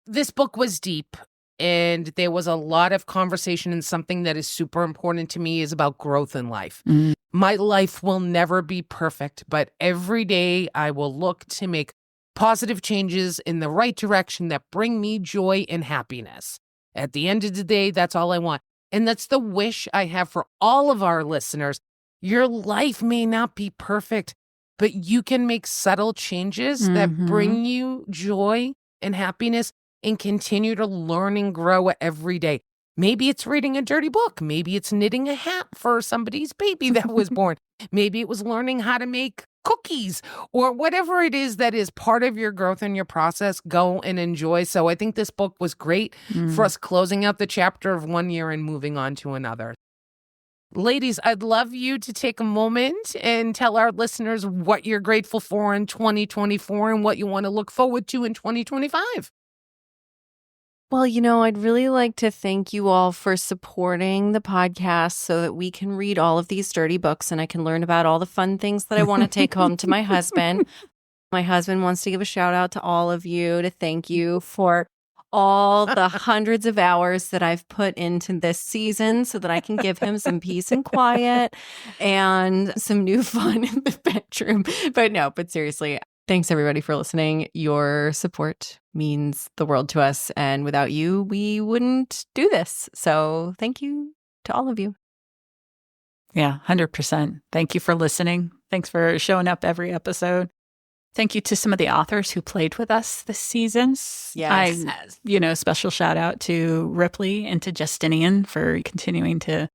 This book was deep, and there was a lot of conversation, and something that is super important to me is about growth in life. Mm. My life will never be perfect, but every day I will look to make positive changes in the right direction that bring me joy and happiness. At the end of the day, that's all I want. And that's the wish I have for all of our listeners. Your life may not be perfect, but you can make subtle changes that bring you joy and happiness and continue to learn and grow every day. Maybe it's reading a dirty book. Maybe it's knitting a hat for somebody's baby that was born. Maybe it was learning how to make cookies or whatever it is that is part of your growth and your process. Go and enjoy. So I think this book was great for us closing out the chapter of 1 year and moving on to another. Ladies, I'd love you to take a moment and tell our listeners what you're grateful for in 2024 and what you want to look forward to in 2025. Well, I'd really like to thank you all for supporting the podcast so that we can read all of these dirty books and I can learn about all the fun things that I want to take home to my husband. My husband wants to give a shout out to all of you to thank you for all the hundreds of hours that I've put into this season so that I can give him some peace and quiet and some new fun in the bedroom. But seriously, thanks everybody for listening. Your support means the world to us. And without you, we wouldn't do this. So thank you to all of you. Yeah, 100%. Thank you for listening. Thanks for showing up every episode. Thank you to some of the authors who played with us this season. Yes. Special shout out to Ripley and to Justinian for continuing to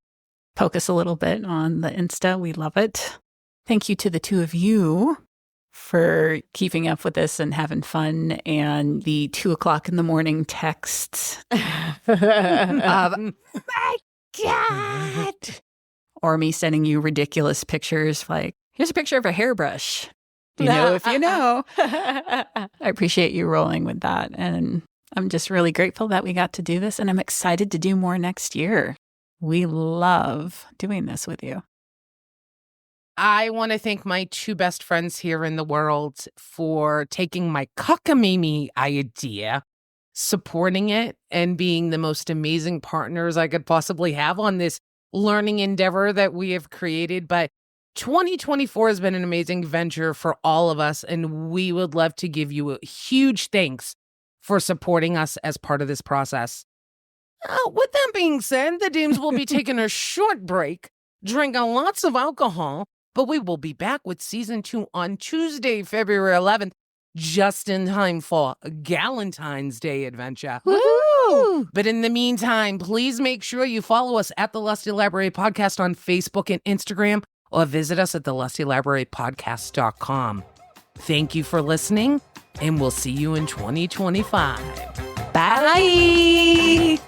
poke us a little bit on the Insta. We love it. Thank you to the two of you for keeping up with this and having fun, and the 2:00 in the morning texts of, my God, or me sending you ridiculous pictures like, here's a picture of a hairbrush. You know, if you know. I appreciate you rolling with that. And I'm just really grateful that we got to do this. And I'm excited to do more next year. We love doing this with you. I want to thank my 2 best friends here in the world for taking my cockamamie idea, supporting it, and being the most amazing partners I could possibly have on this learning endeavor that we have created. But 2024 has been an amazing venture for all of us, and we would love to give you a huge thanks for supporting us as part of this process. With that being said, the dames will be taking a short break, drinking lots of alcohol, but we will be back with season 2 on Tuesday, February 11th, just in time for Galentine's Day adventure. Woo! But in the meantime, please make sure you follow us at the Lusty Library Podcast on Facebook and Instagram, or visit us at thelustylibrarypodcast.com. Thank you for listening, and we'll see you in 2025. Bye!